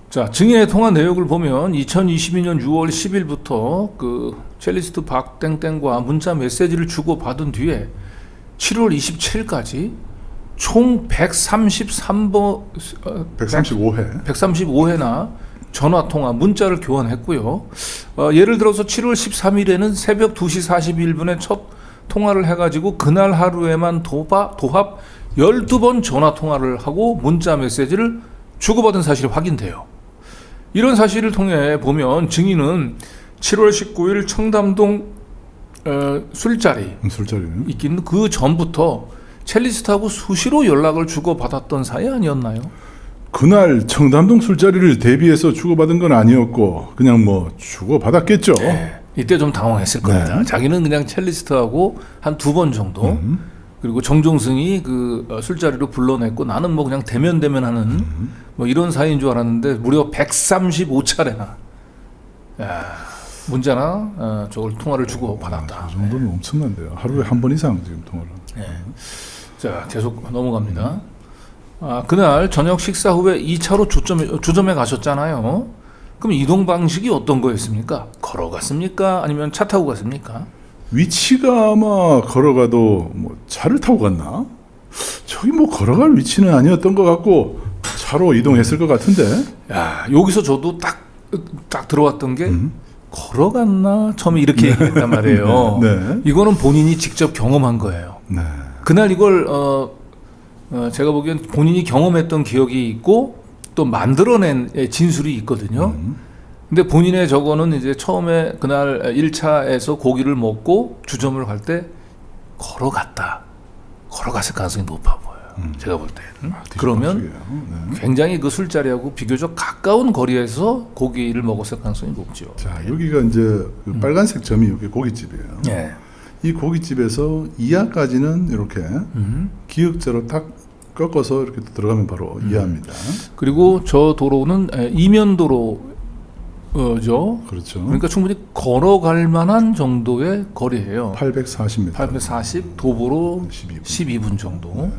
자, 증인의 통화 내역을 보면 2022년 6월 10일부터 그 첼리스트 박땡땡과 문자 메시지를 주고받은 뒤에 7월 27일까지 총 135회. 135회나 전화 통화, 문자를 교환했고요. 예를 들어서 7월 13일에는 새벽 2시 41분에 첫 통화를 해가지고 그날 하루에만 도합 12번 전화 통화를 하고 문자 메시지를 주고받은 사실이 확인돼요. 이런 사실을 통해 보면 증인은 7월 19일 청담동 술자리 술자리는 있긴 그 전부터 첼리스트하고 수시로 연락을 주고 받았던 사이 아니었나요? 그날 청담동 술자리를 대비해서 주고받은 건 아니었고 그냥 뭐 주고받았겠죠. 이때 좀 당황했을 겁니다. 네. 자기는 그냥 첼리스트하고 한 2번 정도 그리고 정종승이 그 술자리로 불러냈고 나는 뭐 그냥 대면하는 뭐 이런 사이인 줄 알았는데 무려 135차례나 문자나 저걸 통화를 주고 받았다. 그 정도면 엄청난데요. 하루에 한 번 이상 지금 통화를. 자, 계속 넘어갑니다. 그날 저녁 식사 후에 2차로 주점에 가셨잖아요. 그럼 이동 방식이 어떤 거였습니까? 걸어갔습니까? 아니면 차 타고 갔습니까? 위치가 아마 걸어가도 뭐 차를 타고 갔나? 저기 뭐 걸어갈 위치는 아니었던 것 같고 차로 이동했을 것 같은데. 야, 여기서 저도 딱 들어왔던 게 걸어갔나? 처음에 이렇게 얘기했단 말이에요. 네. 이거는 본인이 직접 경험한 거예요. 네. 그날 이걸 제가 보기엔 본인이 경험했던 기억이 있고 또 만들어낸 진술이 있거든요. 근데 본인의 저거는 이제 처음에 그날 1차에서 고기를 먹고 주점을 갈 때 걸어갔을 가능성이 높아 보여요. 제가 볼 때는. 그러면 네. 굉장히 그 술자리하고 비교적 가까운 거리에서 고기를 먹었을 가능성이 높죠. 자, 여기가 이제 그 빨간색 점이 여기 고깃집이에요. 네. 이 고깃집에서 이하까지는 이렇게 기역자로 딱 꺾어서 이렇게 들어가면 바로 이하입니다. 그리고 저 도로는 이면도로죠. 그렇죠. 그러니까 충분히 걸어갈 만한 정도의 거리예요. 840m. 840 도보로 12분. 12분 정도.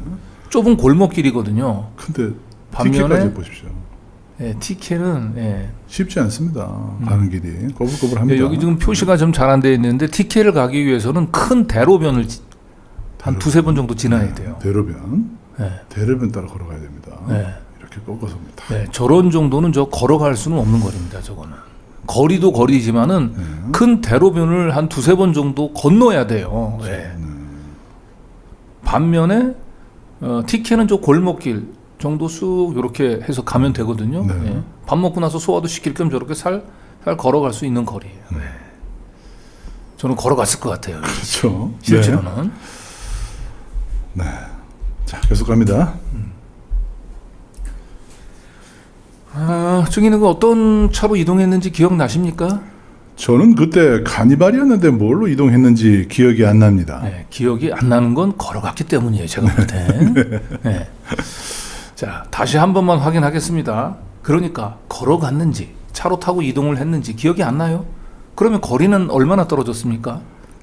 좁은 골목길이거든요. 근데 반면에 티켓까지 보십시오. 티켓은 쉽지 않습니다. 가는 길이 꼬불꼬불합니다. 여기 지금 표시가 좀 잘 안 되어 있는데 티켓을 가기 위해서는 큰 대로변을 한 2-3번 정도 지나야 돼요. 대로변. 네. 대로변 따라 걸어가야 됩니다. 네. 이렇게 꺾어서 다. 네, 저런 정도는 저 걸어갈 수는 없는 거리입니다. 저거는 거리도 거리지만은 큰 대로변을 한 2-3번 정도 건너야 돼요. 네. 반면에 티켓은 저 골목길 정도 쑥 이렇게 해서 가면 되거든요. 네. 예. 밥 먹고 나서 소화도 시킬 겸 저렇게 살 걸어갈 수 있는 거리예요. 네. 저는 걸어갔을 것 같아요. 그렇죠. 실제로는. 네. 자, 계속 갑니다. 증인은 어떤 차로 이동했는지 기억나십니까? 저는 그때 카니발이었는데 뭘로 이동했는지 기억이 안 납니다. 네, 기억이 안 나는 건 걸어갔기 때문이에요. 제가 볼 때. 네. 자, 다시 한 번만 확인하겠습니다. 그러니까 걸어갔는지 차로 타고 이동을 했는지 기억이 안 나요? 그러면 거리는 얼마나 떨어졌습니까?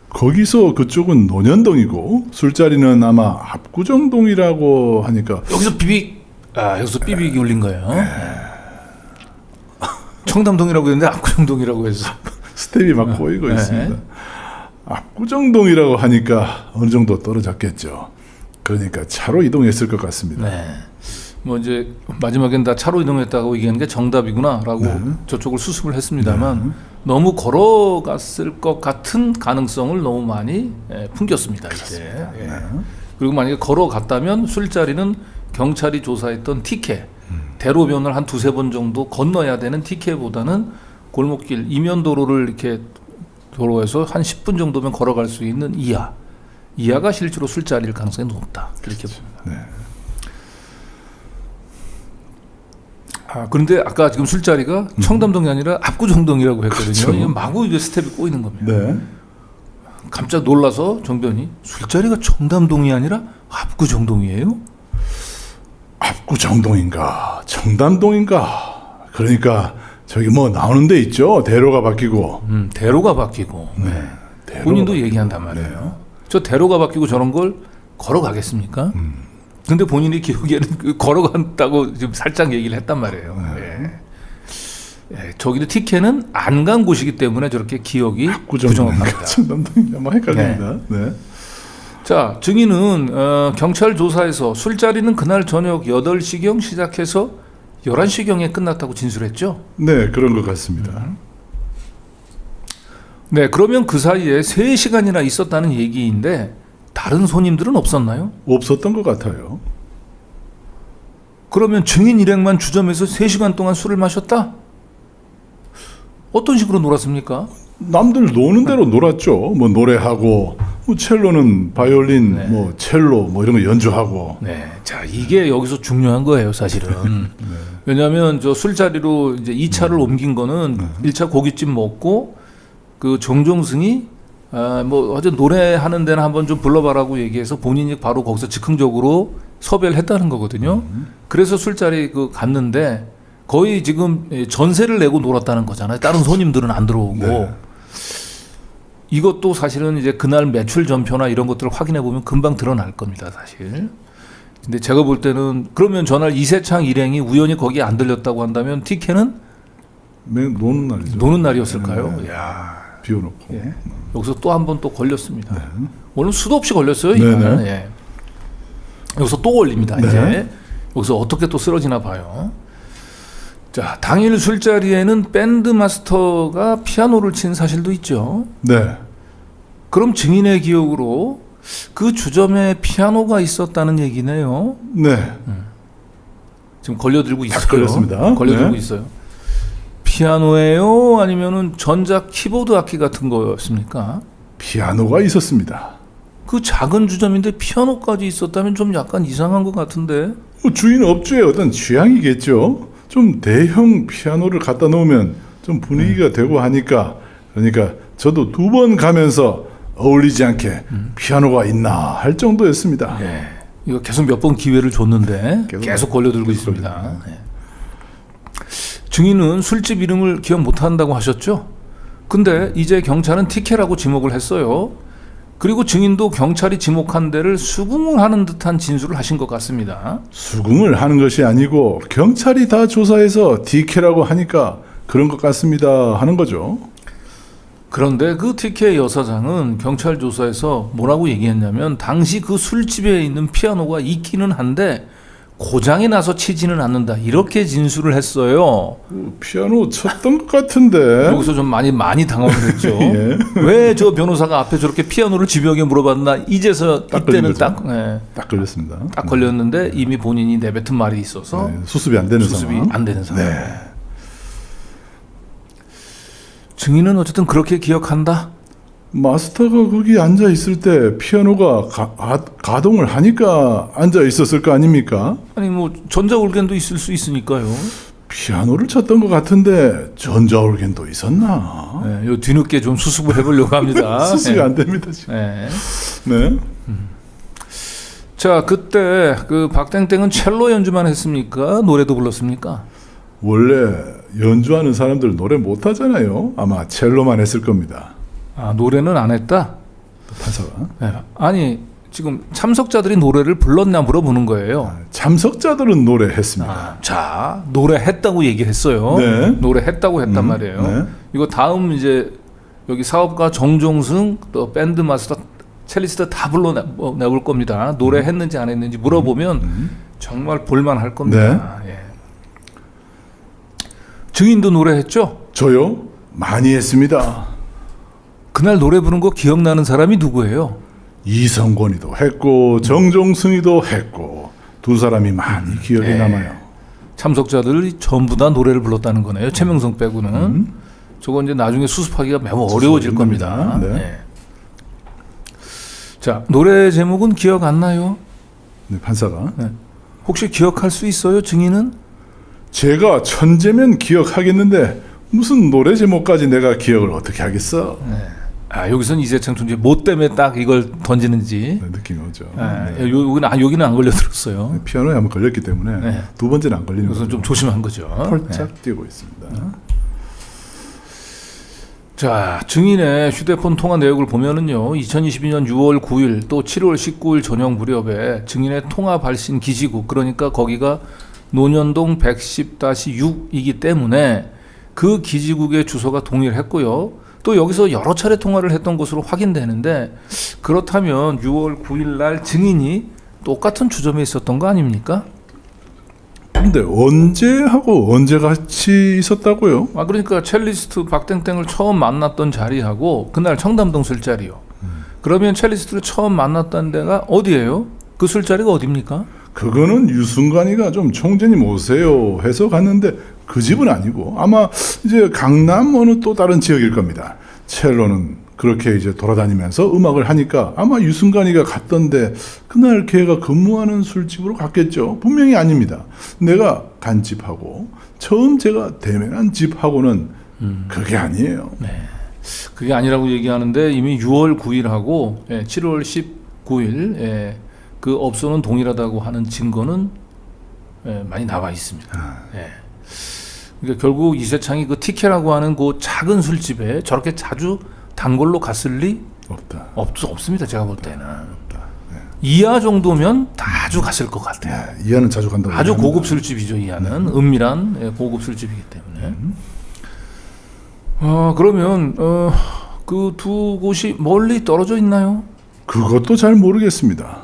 거기서 그쪽은 논현동이고 술자리는 아마 압구정동이라고 하니까 여기서 삐빅이 울린 거예요. 네. 청담동이라고 했는데 압구정동이라고 해서 스텝이 막 보이고 네. 있습니다. 압구정동이라고 하니까 어느 정도 떨어졌겠죠. 그러니까 차로 이동했을 것 같습니다. 네. 뭐 이제 마지막엔 다 차로 이동했다고 얘기하는 게 정답이구나라고 저쪽을 수습을 했습니다만 너무 걸어갔을 것 같은 가능성을 너무 많이 풍겼습니다. 이제. 예. 그리고 만약에 걸어갔다면 술자리는 경찰이 조사했던 티켓 대로변을 한 2-3번 정도 건너야 되는 티켓보다는 골목길 이면도로를 이렇게 도로에서 한 10분 정도면 걸어갈 수 있는 이하가 실제로 술자리일 가능성이 높다. 이렇게 봅니다. 네. 그런데 아까 지금 술자리가 청담동이 아니라 압구정동이라고 했거든요. 그렇죠. 이게 마구 이게 스텝이 꼬이는 겁니다. 네. 깜짝 놀라서 정변이 술자리가 청담동이 아니라 압구정동이에요? 압구정동인가 청담동인가 그러니까 저기 뭐 나오는 데 있죠. 대로가 바뀌고. 대로가 바뀌고. 네. 대로가 본인도 바뀌고. 얘기한단 말이에요. 저 대로가 바뀌고 저런 걸 걸어가겠습니까? 근데 본인이 기억에는 그 걸어간다고 지금 살짝 얘기를 했단 말이에요. 예, 저기도 티켓은 안 간 곳이기 때문에 저렇게 기억이 부정확합니다. 청담동인가 뭐 헷갈립니다. 네. 자, 증인은 경찰 조사에서 술자리는 그날 저녁 8시경 시작해서 11시경에 끝났다고 진술했죠? 네, 그런 것 같습니다. 네, 그러면 그 사이에 3시간이나 있었다는 얘기인데 다른 손님들은 없었나요? 없었던 것 같아요. 그러면 증인 일행만 주점에서 3시간 동안 술을 마셨다? 어떤 식으로 놀았습니까? 남들 노는 대로 놀았죠. 뭐 노래하고, 뭐 첼로는 바이올린, 네. 뭐 첼로 뭐 이런 거 연주하고. 네. 자, 이게 여기서 중요한 거예요, 사실은. 왜냐하면 저 술자리로 이제 2차를 옮긴 거는 1차 고깃집 먹고 그 정종승이 뭐 어제 노래하는 데는 한번 좀 불러봐라고 얘기해서 본인이 바로 거기서 즉흥적으로 섭외를 했다는 거거든요. 그래서 술자리 그 갔는데 거의 지금 전세를 내고 놀았다는 거잖아요. 다른 손님들은 안 들어오고. 네. 이것도 사실은 이제 그날 매출 전표나 이런 것들을 확인해 보면 금방 드러날 겁니다, 사실. 근데 제가 볼 때는 그러면 전날 이세창 일행이 우연히 거기에 안 들렸다고 한다면 TK는 노는 날이죠. 노는 날이었을까요? 네. 야, 비워놓고. 예. 여기서 또 한 번 또 걸렸습니다. 네. 오늘 수도 없이 걸렸어요. 네, 이거는. 네. 예. 여기서 또 걸립니다. 네. 이제 여기서 어떻게 또 쓰러지나 봐요. 자, 당일 술자리에는 밴드 마스터가 피아노를 친 사실도 있죠. 네. 그럼 증인의 기억으로 그 주점에 피아노가 있었다는 얘기네요. 네. 지금 걸려들고 있어요. 걸렸습니다. 걸려들고 네. 있어요. 피아노예요? 아니면은 전자 키보드 악기 같은 거였습니까? 피아노가 있었습니다. 그 작은 주점인데 피아노까지 있었다면 좀 약간 이상한 것 같은데. 뭐 주인 업주의 어떤 취향이겠죠. 좀 대형 피아노를 갖다 놓으면 좀 분위기가 되고 하니까, 그러니까 저도 2번 가면서 어울리지 않게 피아노가 있나 할 정도였습니다. 예. 이거 계속 몇 번 기회를 줬는데 계속 걸려들고 있습니다. 예. 증인은 술집 이름을 기억 못한다고 하셨죠? 근데 이제 경찰은 티켓라고 지목을 했어요. 그리고 증인도 경찰이 지목한 데를 수긍을 하는 듯한 진술을 하신 것 같습니다. 수긍을 하는 것이 아니고 경찰이 다 조사해서 DK라고 하니까 그런 것 같습니다 하는 거죠. 그런데 그 TK 여사장은 경찰 조사에서 뭐라고 얘기했냐면 당시 그 술집에 있는 피아노가 있기는 한데 고장이 나서 치지는 않는다 이렇게 진술을 했어요. 피아노 쳤던 것 같은데. 여기서 좀 많이 당황을 했죠. 예. 왜 저 변호사가 앞에 저렇게 피아노를 집요하게 물어봤나 이제서 딱 이때는 걸린 딱 걸렸습니다. 딱 걸렸는데 이미 본인이 내뱉은 말이 있어서 네, 수습이 안 되는 수습이 상황. 안 되는 상황. 네. 증인은 어쨌든 그렇게 기억한다. 마스터가 거기 앉아 있을 때 피아노가 가동을 하니까 앉아 있었을 거 아닙니까? 아니 뭐 전자올겐도 있을 수 있으니까요. 피아노를 쳤던 것 같은데 전자올겐도 있었나? 네, 요 뒤늦게 좀 수습을 해보려고 합니다. 수습이 네. 안 됩니다 지금. 네. 네. 자, 그때 그 박땡땡은 첼로 연주만 했습니까? 노래도 불렀습니까? 원래 연주하는 사람들 노래 못 하잖아요. 아마 첼로만 했을 겁니다. 아, 노래는 안 했다? 판사가. 네. 아니, 지금 참석자들이 노래를 불렀냐 물어보는 거예요. 참석자들은 노래했습니다. 아, 자, 노래했다고 얘기했어요. 네. 노래했다고 했단 말이에요. 네. 이거 다음 이제 여기 사업가 정종승 또 밴드 마스터 첼리스트 다 불러내볼 겁니다. 노래했는지 안 했는지 물어보면 정말 볼만할 겁니다. 예. 증인도 노래했죠? 저요? 많이 했습니다. 그날 노래 부른 거 기억나는 사람이 누구예요? 이성권이도 했고 정종승이도 했고 두 사람이 많이 기억에 네. 남아요. 참석자들이 전부 다 노래를 불렀다는 거네요. 최명성 빼고는. 저거 이제 나중에 수습하기가 매우 어려워질 겁니다. 네. 네. 자, 노래 제목은 기억 안 나요? 네, 판사가. 혹시 기억할 수 있어요? 증인은? 제가 천재면 기억하겠는데 무슨 노래 제목까지 내가 기억을 어떻게 하겠어? 아, 여기서는 이재창 총재 뭐 때문에 딱 이걸 던지는지. 네, 느낌이 오죠. 네. 여기는 안 걸려들었어요. 피아노에 한번 걸렸기 때문에 네. 두 번째는 안 걸리는 여기서 거죠. 좀 조심한 거죠. 펄짝 뛰고 있습니다. 자, 증인의 휴대폰 통화 내역을 보면은요, 2022년 6월 9일 또 7월 19일 저녁 무렵에 증인의 통화 발신 기지국, 그러니까 거기가 논현동 110-6이기 때문에 그 기지국의 주소가 동일했고요. 또 여기서 여러 차례 통화를 했던 것으로 확인되는데, 그렇다면 6월 9일 날 증인이 똑같은 주점에 있었던 거 아닙니까? 근데 언제하고 언제 같이 있었다고요? 아, 그러니까 첼리스트 박땡땡을 처음 만났던 자리하고 그날 청담동 술자리요. 그러면 첼리스트를 처음 만났던 데가 어디예요? 그 술자리가 어디입니까? 그거는 유승관이가 좀 총재님 오세요 해서 갔는데 그 집은 아니고 아마 이제 강남 어느 또 다른 지역일 겁니다. 첼로는 그렇게 이제 돌아다니면서 음악을 하니까 아마 유승관이가 갔던데 그날 걔가 근무하는 술집으로 갔겠죠. 분명히 아닙니다. 내가 간 집하고 처음 제가 대면한 집하고는 그게 아니에요. 네. 그게 아니라고 얘기하는데 이미 6월 9일하고 7월 19일 그 업소는 동일하다고 하는 증거는 많이 나와 있습니다. 그러니까 결국 이세창이 그 티케라고 하는 그 작은 술집에 저렇게 자주 단골로 갔을 리 없다. 없습니다. 제가 볼 때는. 이하 정도면 자주 갔을 것 같아요. 네, 이하는 자주 간다고. 아주 얘기합니다. 고급 술집이죠. 이하는 은밀한 고급 술집이기 때문에. 그러면 그 두 곳이 멀리 떨어져 있나요? 그것도 잘 모르겠습니다.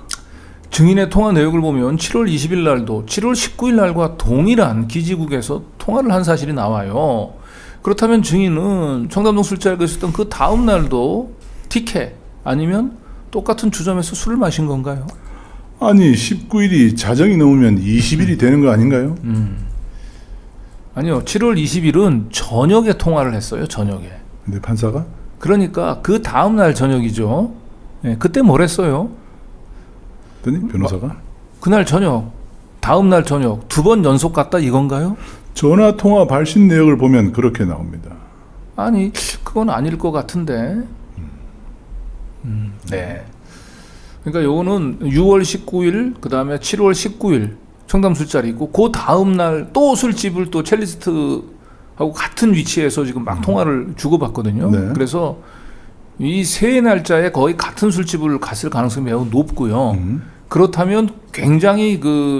증인의 통화 내역을 보면 7월 20일 날도 7월 19일 날과 동일한 기지국에서 통화를 한 사실이 나와요. 그렇다면 증인은 청담동 술자리에 있었던 그 다음 날도 티켓 아니면 똑같은 주점에서 술을 마신 건가요? 아니 19일이 자정이 넘으면 20일이 되는 거 아닌가요? 아니요. 7월 20일은 저녁에 통화를 했어요. 저녁에. 근데 판사가 그러니까 그 다음 날 저녁이죠. 그때 뭘 했어요? 그랬더니 변호사가 그날 저녁, 다음 날 저녁 2번 연속 갔다 이건가요? 전화 통화 발신 내역을 보면 그렇게 나옵니다. 아니, 그건 아닐 것 같은데. 네. 그러니까 요거는 6월 19일, 그 다음에 7월 19일 청담 술자리 있고, 그 다음 날 또 술집을 또 첼리스트하고 같은 위치에서 지금 막 통화를 주고받거든요. 네. 그래서 이 세 날짜에 거의 같은 술집을 갔을 가능성이 매우 높고요. 그렇다면 굉장히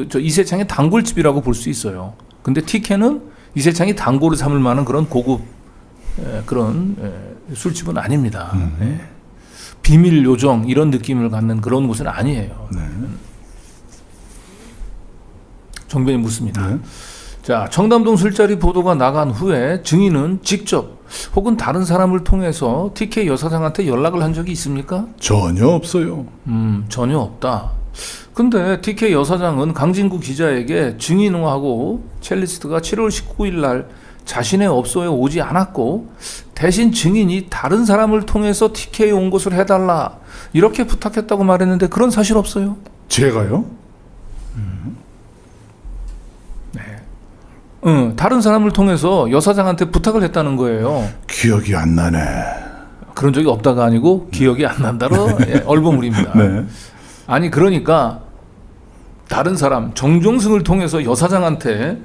저 이세창의 단골집이라고 볼 수 있어요. 근데 티켓은 이세창이 단골을 삼을 만한 그런 고급 그런 술집은 아닙니다. 비밀 요정 이런 느낌을 갖는 그런 곳은 아니에요. 네. 정변이 묻습니다. 네. 자, 청담동 술자리 보도가 나간 후에 증인은 직접 혹은 다른 사람을 통해서 TK 여사장한테 연락을 한 적이 있습니까? 전혀 없어요. 전혀 없다. 근데 TK 여사장은 강진구 기자에게 증인하고 첼리스트가 7월 19일 날 자신의 업소에 오지 않았고 대신 증인이 다른 사람을 통해서 TK에 온 것을 해달라 이렇게 부탁했다고 말했는데 그런 사실 없어요? 제가요? 다른 사람을 통해서 여사장한테 부탁을 했다는 거예요. 기억이 안 나네. 그런 적이 없다가 아니고 기억이 안 난다로 얼버무립니다. 네. 아니 그러니까 다른 사람 정종승을 통해서 여사장한테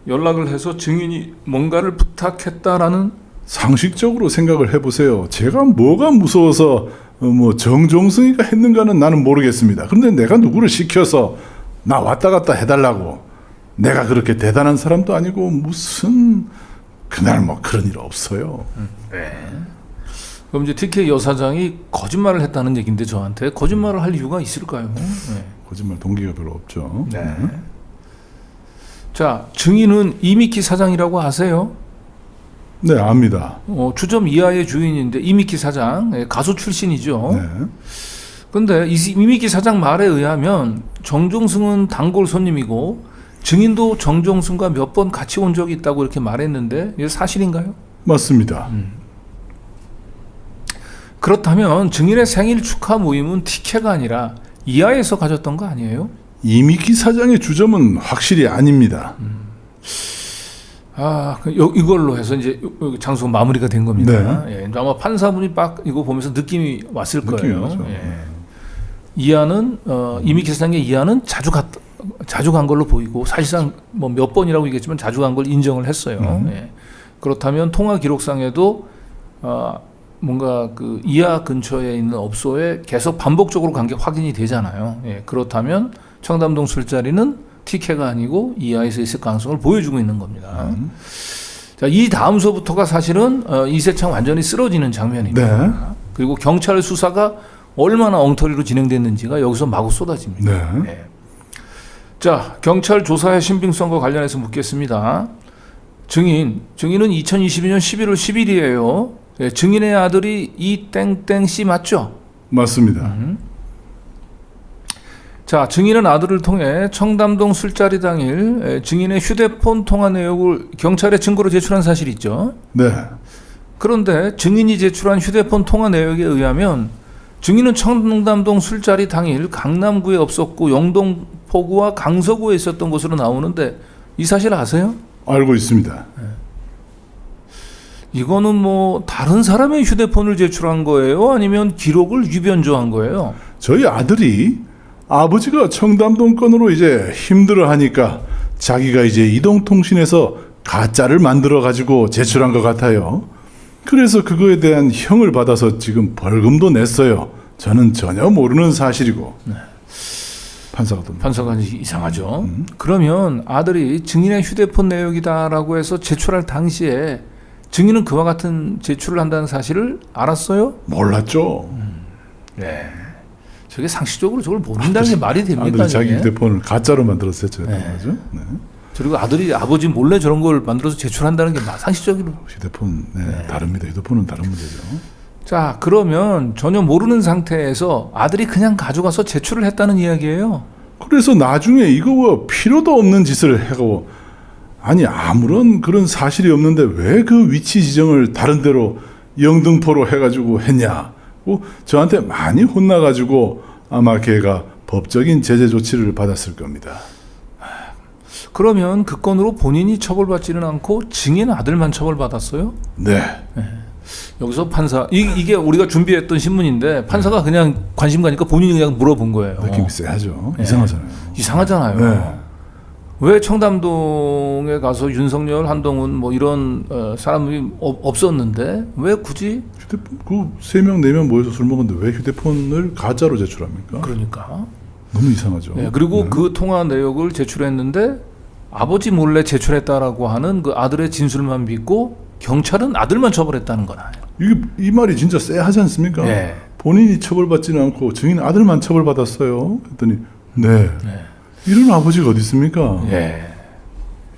연락을 해서 증인이 뭔가를 부탁했다라는 상식적으로 생각을 해보세요. 제가 뭐가 무서워서 뭐 정종승이가 했는가는 나는 모르겠습니다. 그런데 내가 누구를 시켜서 나 왔다 갔다 해달라고 내가 그렇게 대단한 사람도 아니고 무슨 그날 뭐 그런 일 없어요. 그럼 이제 TK 여사장이 거짓말을 했다는 얘기인데 저한테 거짓말을 할 이유가 있을까요? 네. 거짓말 동기가 별로 없죠. 네. 자, 증인은 이미키 사장이라고 아세요? 네, 압니다. 주점 이하의 주인인데 이미키 사장 가수 출신이죠. 네. 근데 이미키 사장 말에 의하면 정종승은 단골 손님이고 증인도 정종승과 몇 번 같이 온 적이 있다고 이렇게 말했는데 이게 사실인가요? 맞습니다. 그렇다면 증인의 생일 축하 모임은 티켓가 아니라 이하에서 가졌던 거 아니에요? 이미키 사장의 주점은 확실히 아닙니다. 이걸로 해서 이제 장소 마무리가 된 겁니다. 네. 예, 아마 판사분이 딱 이거 보면서 느낌이 왔을 느낌이 거예요. 오죠. 예. 이하는 이미키 사장의 이하는 자주 간 걸로 보이고 사실상 뭐 몇 번이라고 얘기했지만 자주 간 걸 인정을 했어요. 예. 그렇다면 통화 기록상에도 뭔가 그 이하 근처에 있는 업소에 계속 반복적으로 간 게 확인이 되잖아요. 예. 그렇다면 청담동 술자리는 티켓가 아니고 이하에서 있을 가능성을 보여주고 있는 겁니다. 자, 이 다음서부터가 사실은 이세창 완전히 쓰러지는 장면입니다. 네. 그리고 경찰 수사가 얼마나 엉터리로 진행됐는지가 여기서 마구 쏟아집니다. 네. 네. 자, 경찰 조사의 신빙성과 관련해서 묻겠습니다. 증인은 2022년 11월 10일이에요. 예, 증인의 아들이 이땡땡 씨 맞죠? 맞습니다. 자, 증인은 아들을 통해 청담동 술자리 당일 증인의 휴대폰 통화 내역을 경찰에 증거로 제출한 사실이 있죠. 네. 그런데 증인이 제출한 휴대폰 통화 내역에 의하면 증인은 청담동 술자리 당일 강남구에 없었고 영등포구와 강서구에 있었던 것으로 나오는데 이 사실 아세요? 알고 있습니다. 이거는 뭐 다른 사람의 휴대폰을 제출한 거예요? 아니면 기록을 유변조한 거예요? 저희 아들이 아버지가 청담동 건으로 이제 힘들어하니까 자기가 이제 이동통신에서 가짜를 만들어 가지고 제출한 것 같아요. 그래서 그거에 대한 형을 받아서 지금 벌금도 냈어요. 저는 전혀 모르는 사실이고. 판사가 또 판사가 이상하죠. 그러면 아들이 증인의 휴대폰 내역이다라고 해서 제출할 당시에 증인은 그와 같은 제출을 한다는 사실을 알았어요? 몰랐죠. 네. 저게 상식적으로 저걸 모른다는 게 말이 됩니까? 아들이 자기 이게? 휴대폰을 가짜로 만들어서 제출했던 네. 거죠. 네. 그리고 아들이 아버지 몰래 저런 걸 만들어서 제출한다는 게 상식적으로. 휴대폰 다릅니다. 휴대폰은 다른 문제죠. 자, 그러면 전혀 모르는 상태에서 아들이 그냥 가져가서 제출을 했다는 이야기예요. 그래서 나중에 이거 필요도 없는 짓을 해가고 아니 아무런 그런 사실이 없는데 왜 그 위치 지정을 다른 데로 영등포로 해가지고 했냐고 저한테 많이 혼나가지고 아마 걔가 법적인 제재 조치를 받았을 겁니다. 그러면 그 건으로 본인이 처벌받지는 않고 증인 아들만 처벌받았어요? 네. 여기서 판사 이게 우리가 준비했던 신문인데 판사가 그냥 관심 가니까 본인이 그냥 물어본 거예요. 느낌이 세하죠. 네. 이상하잖아요. 이상하잖아요. 네. 왜 청담동에 가서 윤석열, 한동훈 뭐 이런 사람이 없었는데 왜 굳이? 휴대폰 그 3명 4명 모여서 술 먹었는데 왜 휴대폰을 가짜로 제출합니까? 그러니까. 너무 이상하죠. 네, 그리고 그 통화 내역을 제출했는데 아버지 몰래 제출했다라고 하는 그 아들의 진술만 믿고 경찰은 아들만 처벌했다는 거나요? 이게 이 말이 진짜 쎄하지 않습니까? 네. 본인이 처벌받지는 않고 증인 아들만 처벌받았어요. 했더니 네. 이런 아버지가 어디 있습니까? 예.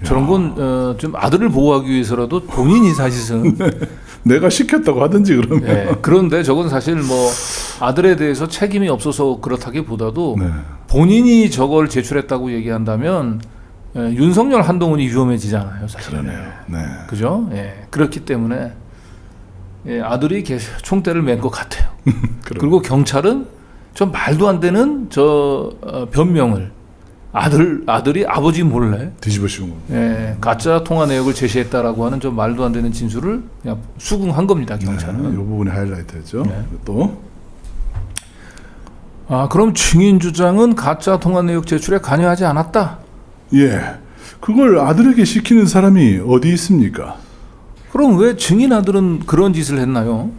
저런 건 좀 아들을 보호하기 위해서라도 본인이 사실은 내가 시켰다고 하든지 그러면. 예. 그런데 저건 사실 뭐 아들에 대해서 책임이 없어서 그렇다기보다도 네. 본인이 저걸 제출했다고 얘기한다면 윤석열, 한동훈이 위험해지잖아요, 사실. 그러네요. 네. 그죠? 예. 그렇기 때문에 아들이 총대를 맨 것 같아요. 그리고 경찰은 좀 말도 안 되는 변명을 아들이 아버지 몰래 뒤집어 씌운 거. 가짜 통화 내역을 제시했다라고 하는 좀 말도 안 되는 진술을 그냥 수긍한 겁니다, 경찰은. 이 부분이 하이라이트였죠. 네. 또 그럼 증인 주장은 가짜 통화 내역 제출에 관여하지 않았다. 예, 그걸 아들에게 시키는 사람이 어디 있습니까? 그럼 왜 증인 아들은 그런 짓을 했나요?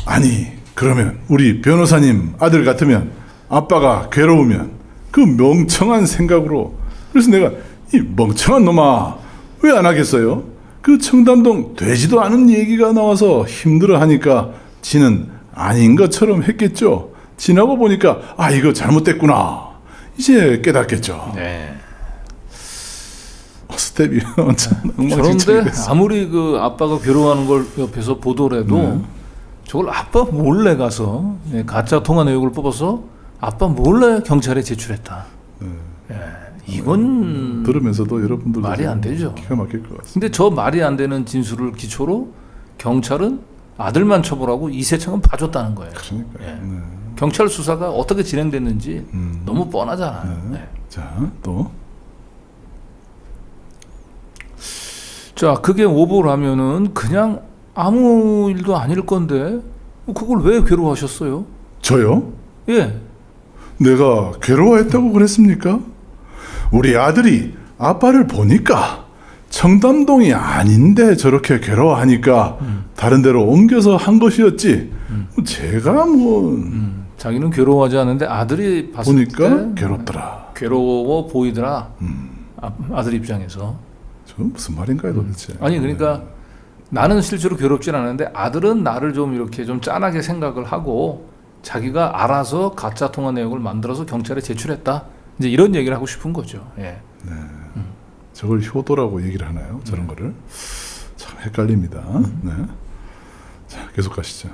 아니, 그러면 우리 변호사님 아들 같으면 아빠가 괴로우면 그 멍청한 생각으로 그래서 내가 이 멍청한 놈아 왜 안 하겠어요? 그 청담동 되지도 않은 얘기가 나와서 힘들어하니까 지는 아닌 것처럼 했겠죠. 지나고 보니까 이거 잘못됐구나 이제 깨닫겠죠. 네. 스텝이 그런데 아무리 그 아빠가 괴로워하는 걸 옆에서 보더라도 저걸 아빠 몰래 가서 가짜 통화 내역을 뽑아서 아빠 몰래 경찰에 제출했다. 이건 들으면서도 여러분들 말이 안 되죠. 기가 막힐 것 같습니다. 근데 저 말이 안 되는 진술을 기초로 경찰은 아들만 처벌하고 이세창은 봐줬다는 거예요. 그러니까요. 예. 네. 경찰 수사가 어떻게 진행됐는지 너무 뻔하잖아요. 네. 자, 또 자, 그게 오보라면은 그냥 아무 일도 아닐 건데 그걸 왜 괴로워하셨어요? 저요? 예. 내가 괴로워했다고 그랬습니까? 우리 아들이 아빠를 보니까 청담동이 아닌데 저렇게 괴로워하니까 다른 데로 옮겨서 한 것이었지. 제가 자기는 괴로워하지 않는데 아들이 봤을 보니까 때 괴롭더라. 괴로워 보이더라. 아들 입장에서. 저 무슨 말인가요 도대체? 아니 그러니까 나는 실제로 괴롭진 않은데 아들은 나를 좀 이렇게 좀 짠하게 생각을 하고 자기가 알아서 가짜 통화 내역을 만들어서 경찰에 제출했다. 이제 이런 얘기를 하고 싶은 거죠. 예. 저걸 효도라고 얘기를 하나요? 저런 거를 참 헷갈립니다. 네. 자, 계속 가시죠.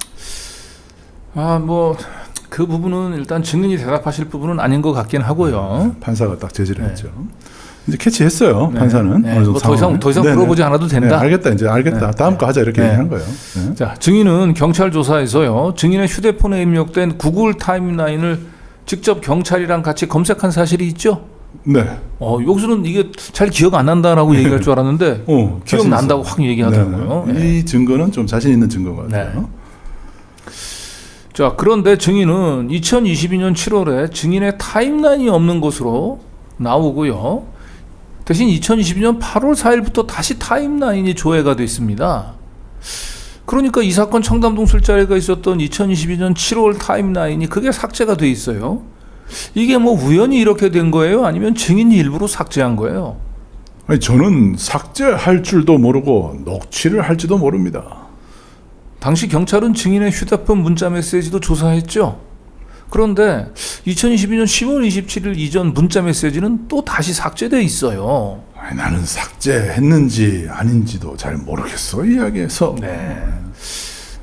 뭐 그 부분은 일단 증인이 대답하실 부분은 아닌 것 같긴 하고요. 판사가 딱 제지를 네. 했죠. 이제 캐치했어요. 네. 판사는. 네. 어느 정도 더 이상 네네. 물어보지 않아도 된다. 네, 알겠다. 이제 알겠다. 네. 다음 거 하자 이렇게 네. 얘기한 거예요. 네. 자, 증인은 경찰 조사에서요. 증인의 휴대폰에 입력된 구글 타임라인을 직접 경찰이랑 같이 검색한 사실이 있죠. 네. 여기서는 이게 잘 기억 안 난다라고 얘기할 줄 알았는데 기억 자신 난다고 있어요. 확 얘기하더라고요. 네. 네. 이 증거는 좀 자신 있는 증거 같아요. 네. 자, 그런데 증인은 2022년 7월에 증인의 타임라인이 없는 것으로 나오고요. 대신 2022년 8월 4일부터 다시 타임라인이 조회가 됐습니다. 그러니까 이 사건 청담동 술자리가 있었던 2022년 7월 타임라인이 그게 삭제가 돼 있어요. 이게 뭐 우연히 이렇게 된 거예요? 아니면 증인이 일부러 삭제한 거예요? 아니, 저는 삭제할 줄도 모르고 녹취를 할지도 모릅니다. 당시 경찰은 증인의 휴대폰 문자 메시지도 조사했죠. 그런데 2022년 10월 27일 이전 문자 메시지는 또 다시 삭제돼 있어요. 아니, 나는 삭제했는지 아닌지도 잘 모르겠어 이야기해서. 네.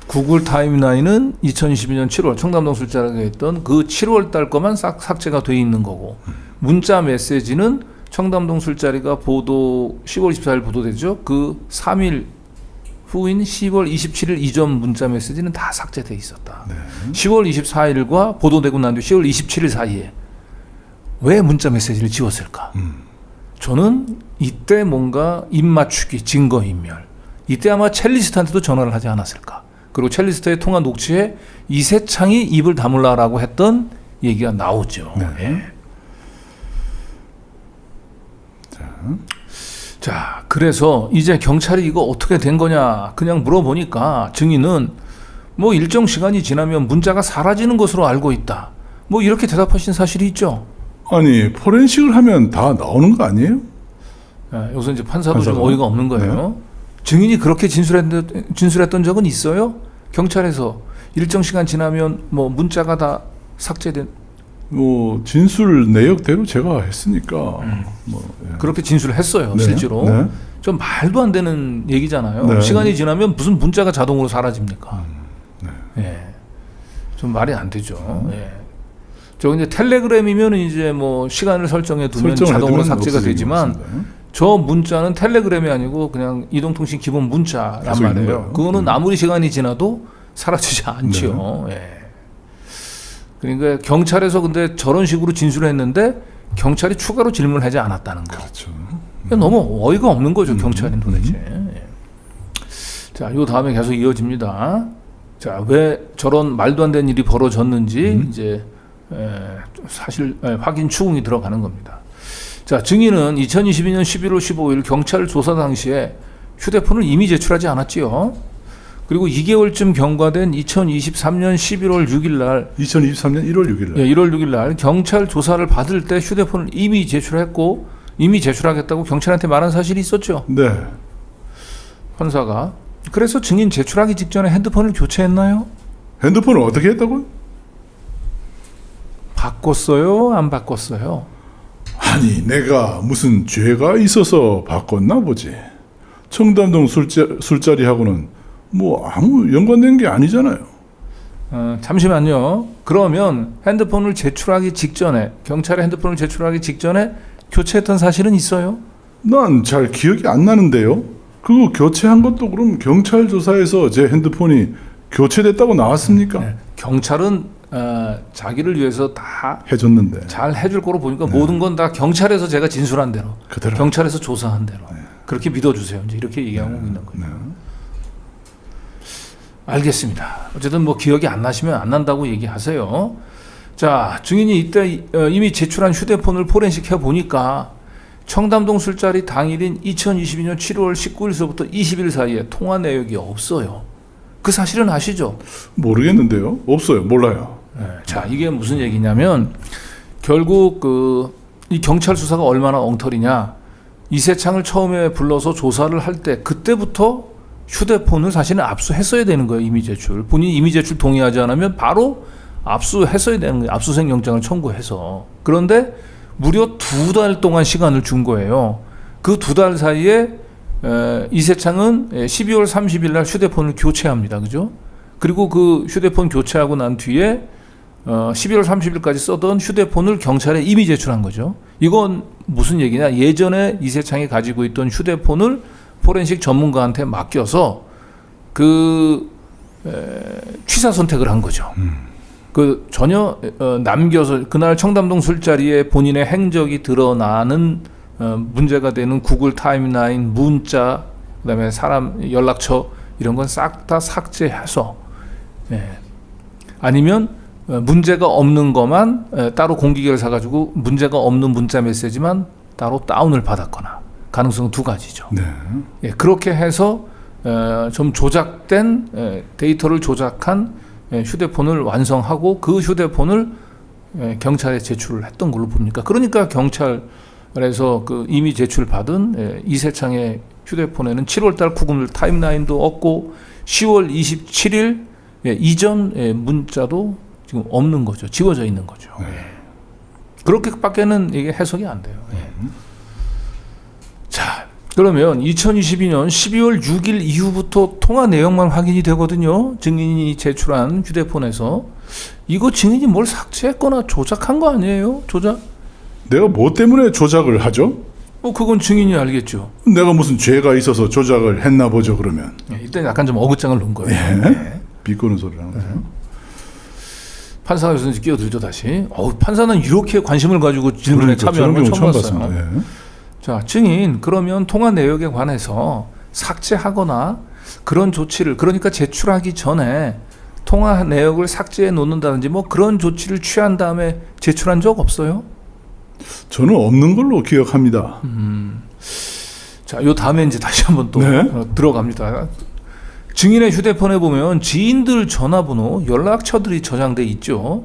구글 타임라인은 2022년 7월 청담동 술자리가 했던 그 7월 달 거만 삭제가 돼 있는 거고 문자 메시지는 청담동 술자리가 10월 24일 보도되죠. 그 3일 후인 10월 27일 이전 문자 메시지는 다 삭제돼 있었다. 네. 10월 24일과 보도되고 난 뒤 10월 27일 사이에 왜 문자 메시지를 지웠을까? 저는 이때 뭔가 입맞추기, 증거인멸. 이때 아마 첼리스트한테도 전화를 하지 않았을까? 그리고 첼리스트의 통화 녹취에 이세창이 입을 다물라라고 했던 얘기가 나오죠. 네. 예. 자, 그래서 이제 경찰이 이거 어떻게 된 거냐 그냥 물어보니까 증인은 뭐 일정 시간이 지나면 문자가 사라지는 것으로 알고 있다. 뭐 이렇게 대답하신 사실이 있죠. 아니, 포렌식을 하면 다 나오는 거 아니에요? 여기서 이제 판사도 좀 판사가? 어이가 없는 거예요. 증인이 그렇게 진술했던 적은 있어요? 경찰에서 일정 시간 지나면 뭐 문자가 다 삭제된 뭐 진술 내역대로 제가 했으니까 뭐 예. 그렇게 진술을 했어요. 네. 실제로 네. 좀 말도 안 되는 얘기잖아요. 네. 시간이 지나면 무슨 문자가 자동으로 사라집니까? 예, 좀 말이 안 되죠. 예. 저 이제 텔레그램이면 이제 뭐 시간을 설정해 두면 설정을 자동으로 해두면 삭제가 없어지는 되지만 것 같습니다. 저 문자는 텔레그램이 아니고 그냥 이동통신 기본 문자란 계속 있는 말이에요. 거예요. 그거는 아무리 시간이 지나도 사라지지 않지요. 네. 예. 그러니까 경찰에서 근데 저런 식으로 진술을 했는데 경찰이 추가로 질문을 하지 않았다는 거. 그렇죠. 너무 어이가 없는 거죠, 경찰인 도대체. 예. 자, 요 다음에 계속 이어집니다. 자, 왜 저런 말도 안 되는 일이 벌어졌는지 이제 사실 확인 추궁이 들어가는 겁니다. 자, 증인은 2022년 11월 15일 경찰 조사 당시에 휴대폰을 이미 제출하지 않았지요. 그리고 2개월쯤 경과된 2023년 11월 6일 날 2023년 1월 6일 날. 1월 6일 날 경찰 조사를 받을 때 휴대폰을 이미 제출했고 이미 제출하겠다고 경찰한테 말한 사실이 있었죠. 네. 판사가. 그래서 증인 제출하기 직전에 핸드폰을 교체했나요? 핸드폰을 어떻게 했다고요? 바꿨어요? 안 바꿨어요? 아니, 내가 무슨 죄가 있어서 바꿨나 보지. 청담동 술자리하고는 뭐 아무 연관된 게 아니잖아요. 잠시만요. 그러면 핸드폰을 제출하기 직전에 경찰에 핸드폰을 제출하기 직전에 교체했던 사실은 있어요? 난 잘 기억이 안 나는데요. 그거 교체한 것도 그럼 경찰 조사에서 제 핸드폰이 교체됐다고 나왔습니까? 네. 경찰은 자기를 위해서 다 해줬는데. 잘 해줄 거로 보니까 모든 건 다 경찰에서 제가 진술한 대로 그대로. 경찰에서 조사한 대로 그렇게 믿어주세요. 이제 이렇게 얘기하고 있는 거예요. 알겠습니다. 어쨌든 뭐 기억이 안 나시면 안 난다고 얘기하세요. 자, 증인이 이때 이미 제출한 휴대폰을 포렌식 해보니까 청담동 술자리 당일인 2022년 7월 19일서부터 20일 사이에 통화 내역이 없어요. 그 사실은 아시죠? 모르겠는데요. 없어요. 몰라요. 네. 자, 이게 무슨 얘기냐면 결국 이 경찰 수사가 얼마나 엉터리냐. 이세창을 처음에 불러서 조사를 할 때 그때부터 휴대폰을 사실은 압수했어야 되는 거예요. 이미 제출. 본인이 이미 제출 동의하지 않으면 바로 압수했어야 되는 거예요. 압수수색 영장을 청구해서. 그런데 무려 2달 동안 시간을 준 거예요. 그 2달 사이에 이세창은 12월 30일 날 휴대폰을 교체합니다. 그죠? 그리고 그 휴대폰 교체하고 난 뒤에 12월 30일까지 써던 휴대폰을 경찰에 이미 제출한 거죠. 이건 무슨 얘기냐? 예전에 이세창이 가지고 있던 휴대폰을 포렌식 전문가한테 맡겨서 취사 선택을 한 거죠. 전혀 남겨서 그날 청담동 술자리에 본인의 행적이 드러나는 문제가 되는 구글 타임라인, 문자, 그다음에 사람 연락처 이런 건 싹 다 삭제해서 아니면 문제가 없는 것만 따로 공기계를 사가지고 문제가 없는 문자 메시지만 따로 다운을 받았거나 가능성은 두 가지죠. 네. 그렇게 해서 좀 조작된 데이터를 조작한 휴대폰을 완성하고 그 휴대폰을 경찰에 제출을 했던 걸로 봅니까? 그러니까 경찰에서 이미 제출받은 이세창의 휴대폰에는 7월달 구글 타임라인도 없고 10월 27일 이전 문자도 지금 없는 거죠. 지워져 있는 거죠. 그렇게밖에는 이게 해석이 안 돼요. 자, 그러면 2022년 12월 6일 이후부터 통화 내용만 확인이 되거든요. 증인이 제출한 휴대폰에서. 이거 증인이 뭘 삭제했거나 조작한 거 아니에요? 조작? 내가 뭐 때문에 조작을 하죠? 그건 증인이 알겠죠. 내가 무슨 죄가 있어서 조작을 했나 보죠, 그러면. 일단 약간 좀 어긋장을 놓은 거예요. 비꼬는 소리를 하는 거죠. 판사가 요새 끼어들죠, 다시. 판사는 이렇게 관심을 가지고 질문에 참여하는 건 처음 봤어요. 자, 증인, 그러면 통화 내역에 관해서 삭제하거나 그런 조치를, 그러니까 제출하기 전에 통화 내역을 삭제해 놓는다든지 뭐 그런 조치를 취한 다음에 제출한 적 없어요? 저는 없는 걸로 기억합니다. 자, 요 다음에 이제 다시 한번 또 들어갑니다. 증인의 휴대폰에 보면 지인들 전화번호, 연락처들이 저장돼 있죠.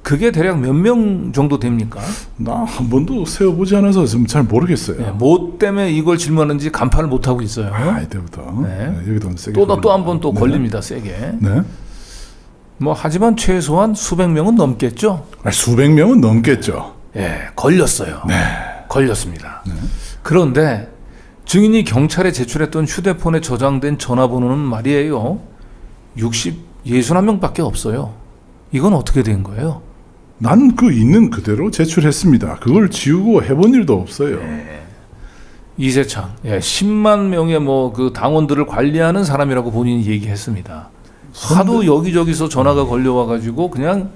그게 대략 몇 명 정도 됩니까? 나 한 번도 세어보지 않아서 좀 잘 모르겠어요. 뭐 때문에 이걸 질문하는지 간파를 못 하고 있어요. 이때부터 여기도 세게 또 한 번 또 걸립니다, 세게. 네. 뭐 하지만 최소한 수백 명은 넘겠죠. 수백 명은 넘겠죠. 걸렸어요. 걸렸습니다. 그런데 증인이 경찰에 제출했던 휴대폰에 저장된 전화번호는 말이에요. 61명밖에 없어요. 이건 어떻게 된 거예요? 난 있는 그대로 제출했습니다. 그걸 지우고 해본 일도 없어요. 이세창, 10만 명의 당원들을 관리하는 사람이라고 본인이 얘기했습니다. 하도 여기저기서 전화가 걸려와가지고 그냥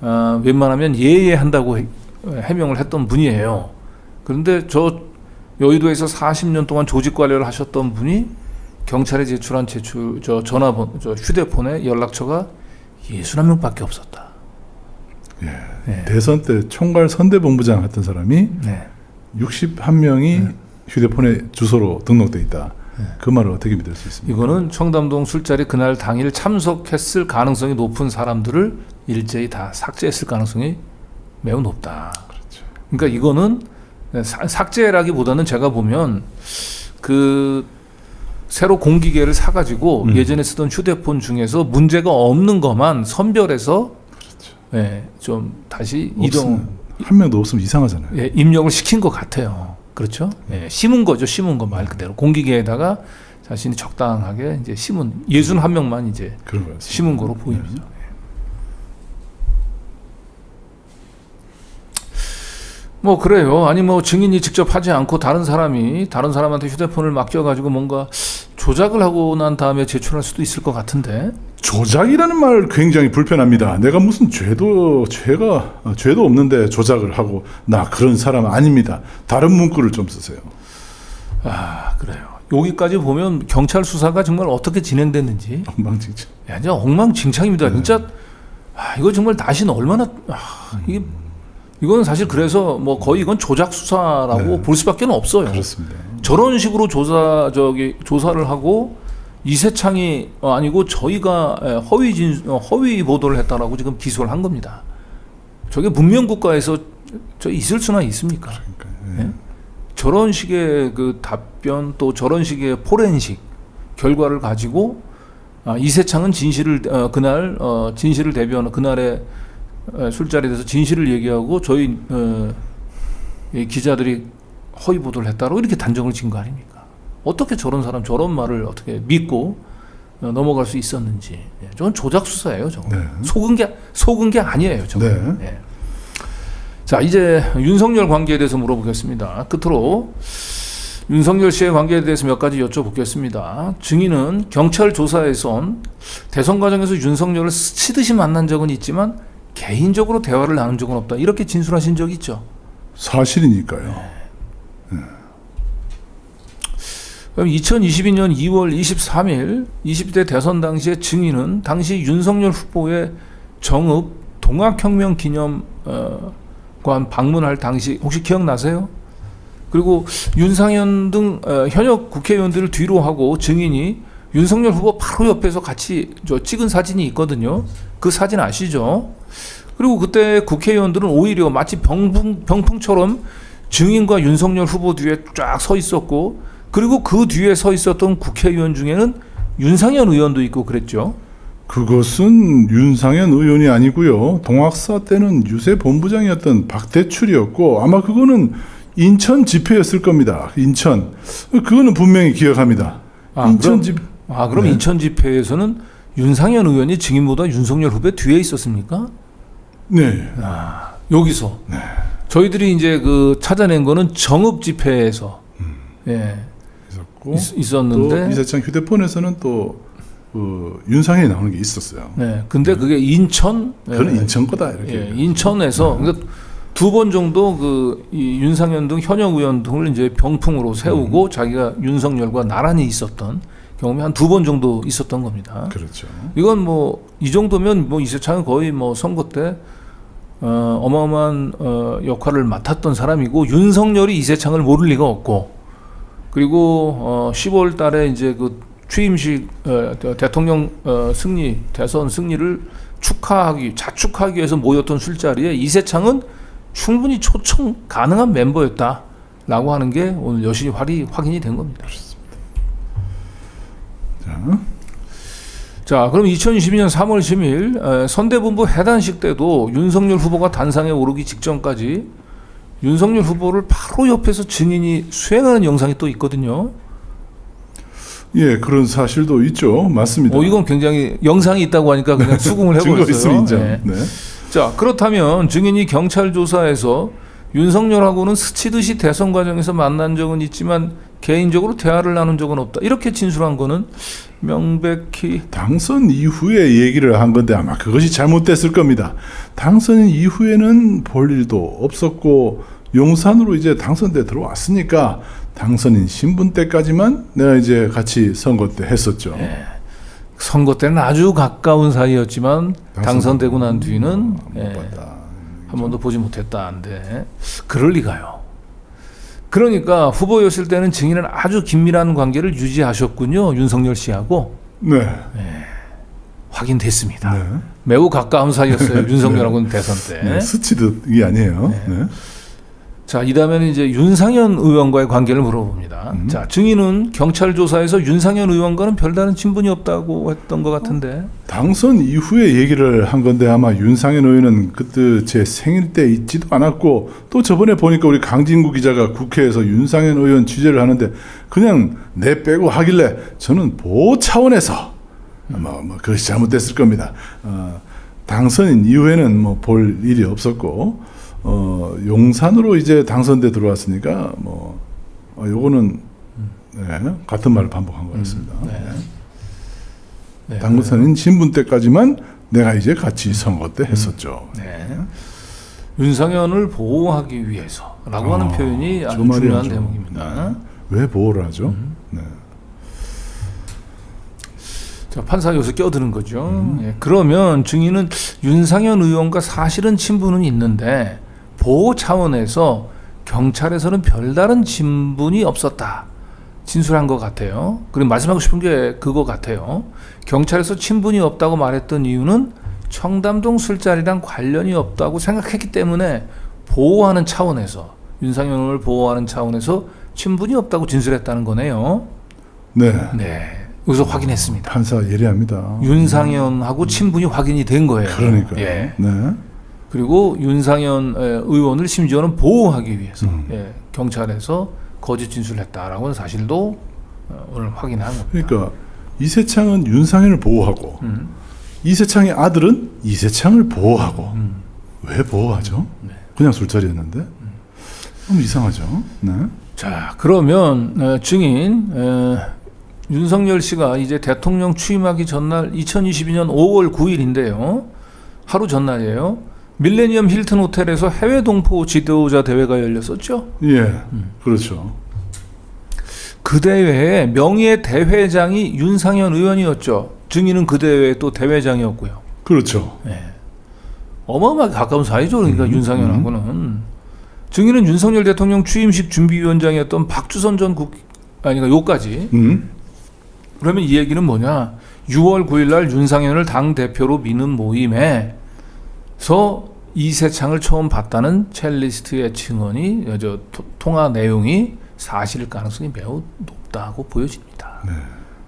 웬만하면 예예한다고 해명을 했던 분이에요. 그런데 여의도에서 40년 동안 조직 관리를 하셨던 분이 경찰에 제출한 전화번호, 휴대폰에 연락처가 61명밖에 없었다. 대선 때 총괄 선대본부장 했던 사람이 61명이 휴대폰에 주소로 등록돼 있다. 그 말을 어떻게 믿을 수 있습니까? 이거는 청담동 술자리 그날 당일 참석했을 가능성이 높은 사람들을 일제히 다 삭제했을 가능성이 매우 높다. 그렇죠. 그러니까 이거는 삭제라기보다는 제가 보면 새로 공기계를 사가지고 예전에 쓰던 휴대폰 중에서 문제가 없는 것만 선별해서 좀 다시 이동 한 명도 없으면 이상하잖아요. 입력을 시킨 것 같아요. 그렇죠? 심은 거죠. 심은 거 말 그대로 공기계에다가 자신이 적당하게 이제 심은 61명만 이제 심은 거로 보입니다. 뭐 그래요. 아니 증인이 직접 하지 않고 다른 사람한테 휴대폰을 맡겨가지고 뭔가 조작을 하고 난 다음에 제출할 수도 있을 것 같은데. 조작이라는 말 굉장히 불편합니다. 내가 무슨 죄도 없는데 조작을 하고 나 그런 사람 아닙니다. 다른 문구를 좀 쓰세요. 그래요. 여기까지 보면 경찰 수사가 정말 어떻게 진행됐는지 엉망진창. 진짜 엉망진창입니다. 진짜 이거 정말 다시는 얼마나 이건 사실 그래서 거의 이건 조작 수사라고 볼 수밖에 없어요. 그렇습니다. 저런 식으로 조사를 하고 이세창이 아니고 저희가 허위 보도를 했다라고 지금 기소를 한 겁니다. 저게 문명 국가에서 있을 수나 있습니까? 저런 식의 답변 또 저런 식의 포렌식 결과를 가지고 이세창은 그날 진실을 대변 그날의 술자리에서 진실을 얘기하고 저희 기자들이 허위 보도를 했다고 이렇게 단정을 지은 거 아닙니까? 어떻게 저런 말을 어떻게 믿고 넘어갈 수 있었는지. 예, 저건 조작 수사예요. 저건 네. 속은 게 아니에요. 저건. 네. 예. 자, 이제 윤석열 관계에 대해서 물어보겠습니다. 끝으로 윤석열 씨의 관계에 대해서 몇 가지 여쭤보겠습니다. 증인은 경찰 조사에선 대선 과정에서 윤석열을 스치듯이 만난 적은 있지만 개인적으로 대화를 나눈 적은 없다. 이렇게 진술하신 적 있죠. 사실이니까요. 그럼 2022년 2월 23일 20대 대선 당시에 증인은 당시 윤석열 후보의 정읍 동학혁명 기념관 방문할 당시 혹시 기억나세요? 그리고 윤상현 등 현역 국회의원들을 뒤로 하고 증인이 윤석열 후보 바로 옆에서 같이 찍은 사진이 있거든요. 그 사진 아시죠? 그리고 그때 국회의원들은 오히려 마치 병풍처럼 증인과 윤석열 후보 뒤에 쫙 서 있었고, 그리고 그 뒤에 서 있었던 국회의원 중에는 윤상현 의원도 있고 그랬죠. 그것은 윤상현 의원이 아니고요. 동학사 때는 유세 본부장이었던 박대출이었고 아마 그거는 인천 집회였을 겁니다. 인천. 그거는 분명히 기억합니다. 그럼 네. 인천 집회에서는 윤상현 의원이 증인보다 윤석열 후보 뒤에 있었습니까? 네. 여기서 저희들이 이제 그 찾아낸 거는 정읍 집회에서 있었고 있었는데 또 이세창 휴대폰에서는 또 윤상현이 나오는 게 있었어요. 네. 근데 그게 인천 그건 인천 거다 이렇게. 인천에서 그러니까 두 번 정도 이 윤상현 등 현역 의원 등을 이제 병풍으로 세우고 자기가 윤석열과 나란히 있었던 경험이 한 두 번 정도 있었던 겁니다. 그렇죠. 이건 뭐 이 정도면 뭐 이세창은 거의 뭐 선거 때 어마어마한 역할을 맡았던 사람이고 윤석열이 이세창을 모를 리가 없고, 그리고 10월 달에 이제 그 취임식 대통령 승리 대선 승리를 자축하기 위해서 모였던 술자리에 이세창은 충분히 초청 가능한 멤버였다라고 하는 게 오늘 여실히 확인이 된 겁니다. 자, 그럼 2022년 3월 10일 선대본부 해단식 때도 윤석열 후보가 단상에 오르기 직전까지 윤석열 후보를 바로 옆에서 증인이 수행하는 영상이 또 있거든요. 예, 그런 사실도 있죠. 맞습니다. 이건 굉장히 영상이 있다고 하니까 그냥 수긍을 해버렸어요. 증거 있으면 인정. 네. 네. 자, 그렇다면 증인이 경찰 조사에서 윤석열하고는 스치듯이 대선 과정에서 만난 적은 있지만 개인적으로 대화를 나눈 적은 없다. 이렇게 진술한 거는 명백히 당선 이후에 얘기를 한 건데 아마 그것이 잘못됐을 겁니다. 당선 이후에는 볼 일도 없었고 용산으로 이제 당선돼 들어왔으니까 당선인 신분 때까지만 내가 이제 같이 선거 때 했었죠. 선거 때는 아주 가까운 사이였지만 당선되고 난 뒤는 한 번도 보지 못했다는데 그럴 리가요. 그러니까 후보였을 때는 증인은 아주 긴밀한 관계를 유지하셨군요. 윤석열 씨하고. 네. 확인됐습니다. 네. 매우 가까운 사이였어요. 윤석열하고는 대선 때. 네, 스치듯이 아니에요. 네. 자, 이 다음에는 이제 윤상현 의원과의 관계를 물어봅니다. 자, 증인은 경찰 조사에서 윤상현 의원과는 별다른 친분이 없다고 했던 것 같은데. 당선 이후에 얘기를 한 건데 아마 윤상현 의원은 그때 제 생일 때 있지도 않았고 또 저번에 보니까 우리 강진구 기자가 국회에서 윤상현 의원 취재를 하는데 그냥 내 빼고 하길래 저는 보호 차원에서 뭐 그것이 잘못됐을 겁니다. 당선인 이후에는 뭐 볼 일이 없었고 용산으로 이제 당선돼 들어왔으니까 뭐 요거는 같은 말을 반복한 것 같습니다. 당선인 신분 때까지만 내가 이제 같이 선거 때 했었죠. 윤상현을 보호하기 위해서라고 하는 표현이 아주 중요한 대목입니다. 왜 보호를 하죠? 자, 판사가 여기서 껴드는 거죠. 그러면 증인은 윤상현 의원과 사실은 친분은 있는데 보호 차원에서 경찰에서는 별다른 친분이 없었다. 진술한 것 같아요. 그리고 말씀하고 싶은 게 그거 같아요. 경찰에서 친분이 없다고 말했던 이유는 청담동 술자리랑 관련이 없다고 생각했기 때문에 보호하는 차원에서 윤상현을 보호하는 차원에서 친분이 없다고 진술했다는 거네요. 네. 여기서 확인했습니다. 판사 예리합니다. 윤상현하고 친분이 확인이 된 거예요. 그러니까요. 네. 그리고 윤상현 의원을 심지어는 보호하기 위해서 경찰에서 거짓 진술했다라고 하는 사실도 오늘 확인한 겁니다. 그러니까 이세창은 윤상현을 보호하고 이세창의 아들은 이세창을 보호하고 왜 보호하죠? 네. 그냥 술자리였는데 너무 이상하죠. 네. 자, 그러면 증인 윤석열 씨가 이제 대통령 취임하기 전날 2022년 5월 9일인데요. 하루 전날이에요. 밀레니엄 힐튼 호텔에서 해외 동포 지도자 대회가 열렸었죠. 예, 그렇죠. 그 대회에 명예 대회장이 윤상현 의원이었죠. 증인은 그 대회에 또 대회장이었고요. 그렇죠. 네. 어마어마하게 가까운 사이죠. 그러니까 윤상현하고는. 증인은 윤석열 대통령 취임식 준비위원장이었던 박주선 전 그러니까 요까지. 그러면 이 얘기는 뭐냐? 6월 9일 날 윤상현을 당 대표로 미는 모임에서 이세창을 처음 봤다는 첼리스트의 증언이 통화 내용이 사실일 가능성이 매우 높다고 보여집니다. 네.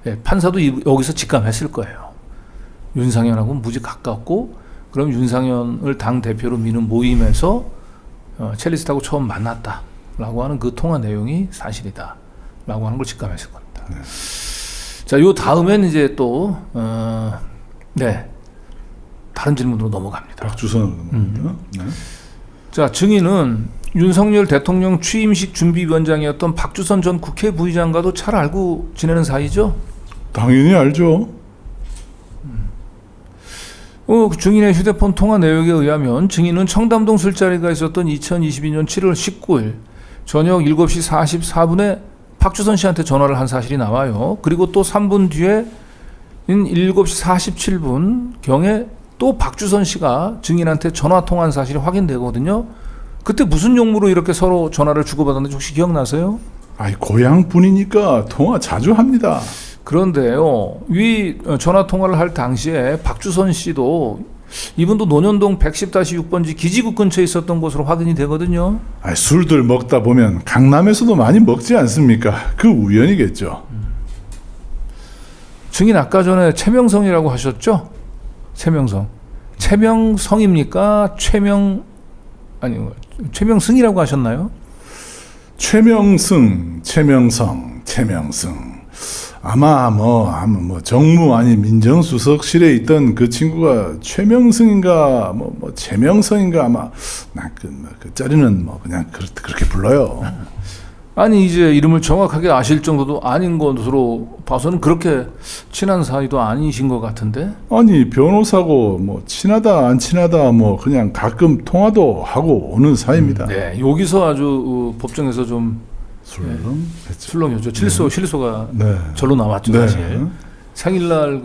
네, 판사도 여기서 직감했을 거예요. 윤상현하고 무지 가깝고 그럼 윤상현을 당 대표로 미는 모임에서 첼리스트하고 처음 만났다라고 하는 그 통화 내용이 사실이다라고 하는 걸 직감했을 겁니다. 네. 자, 요 다음엔 이제 또 네, 다른 질문으로 넘어갑니다. 박주선으로 넘어갑니다. 네. 자, 증인은 윤석열 대통령 취임식 준비위원장이었던 박주선 전 국회 부의장과도 잘 알고 지내는 사이죠? 당연히 알죠. 그 증인의 휴대폰 통화 내역에 의하면 증인은 청담동 술자리가 있었던 2022년 7월 19일 저녁 7시 44분에 박주선 씨한테 전화를 한 사실이 나와요. 그리고 또 3분 뒤에 7시 47분 경에 또 박주선 씨가 증인한테 전화 통화한 사실이 확인되거든요. 그때 무슨 용무로 이렇게 서로 전화를 주고받았는지 혹시 기억나세요? 아이 고향 분이니까 통화 자주 합니다. 그런데요, 위 전화 통화를 할 당시에 박주선 씨도 이분도 논현동 110-6번지 기지국 근처에 있었던 것으로 확인이 되거든요. 아이, 술들 먹다 보면 강남에서도 많이 먹지 않습니까? 그 우연이겠죠. 증인 아까 전에 최명성이라고 하셨죠? 최명성. 최명성입니까? 최명승이라고 하셨나요? 최명승. 아마 정무 아니 민정수석실에 있던 그 친구가 최명승인가 최명성인가 아마 그 자리는 그냥 그렇게 불러요. 아니 이제 이름을 정확하게 아실 정도도 아닌 것으로 봐서는 그렇게 친한 사이도 아니신 것 같은데. 아니 변호사고 친하다 안 친하다 그냥 가끔 통화도 하고 오는 사이입니다. 네, 여기서 아주 법정에서 좀 술렁이었죠. 실소가 네. 절로 나왔죠. 네. 사실 생일날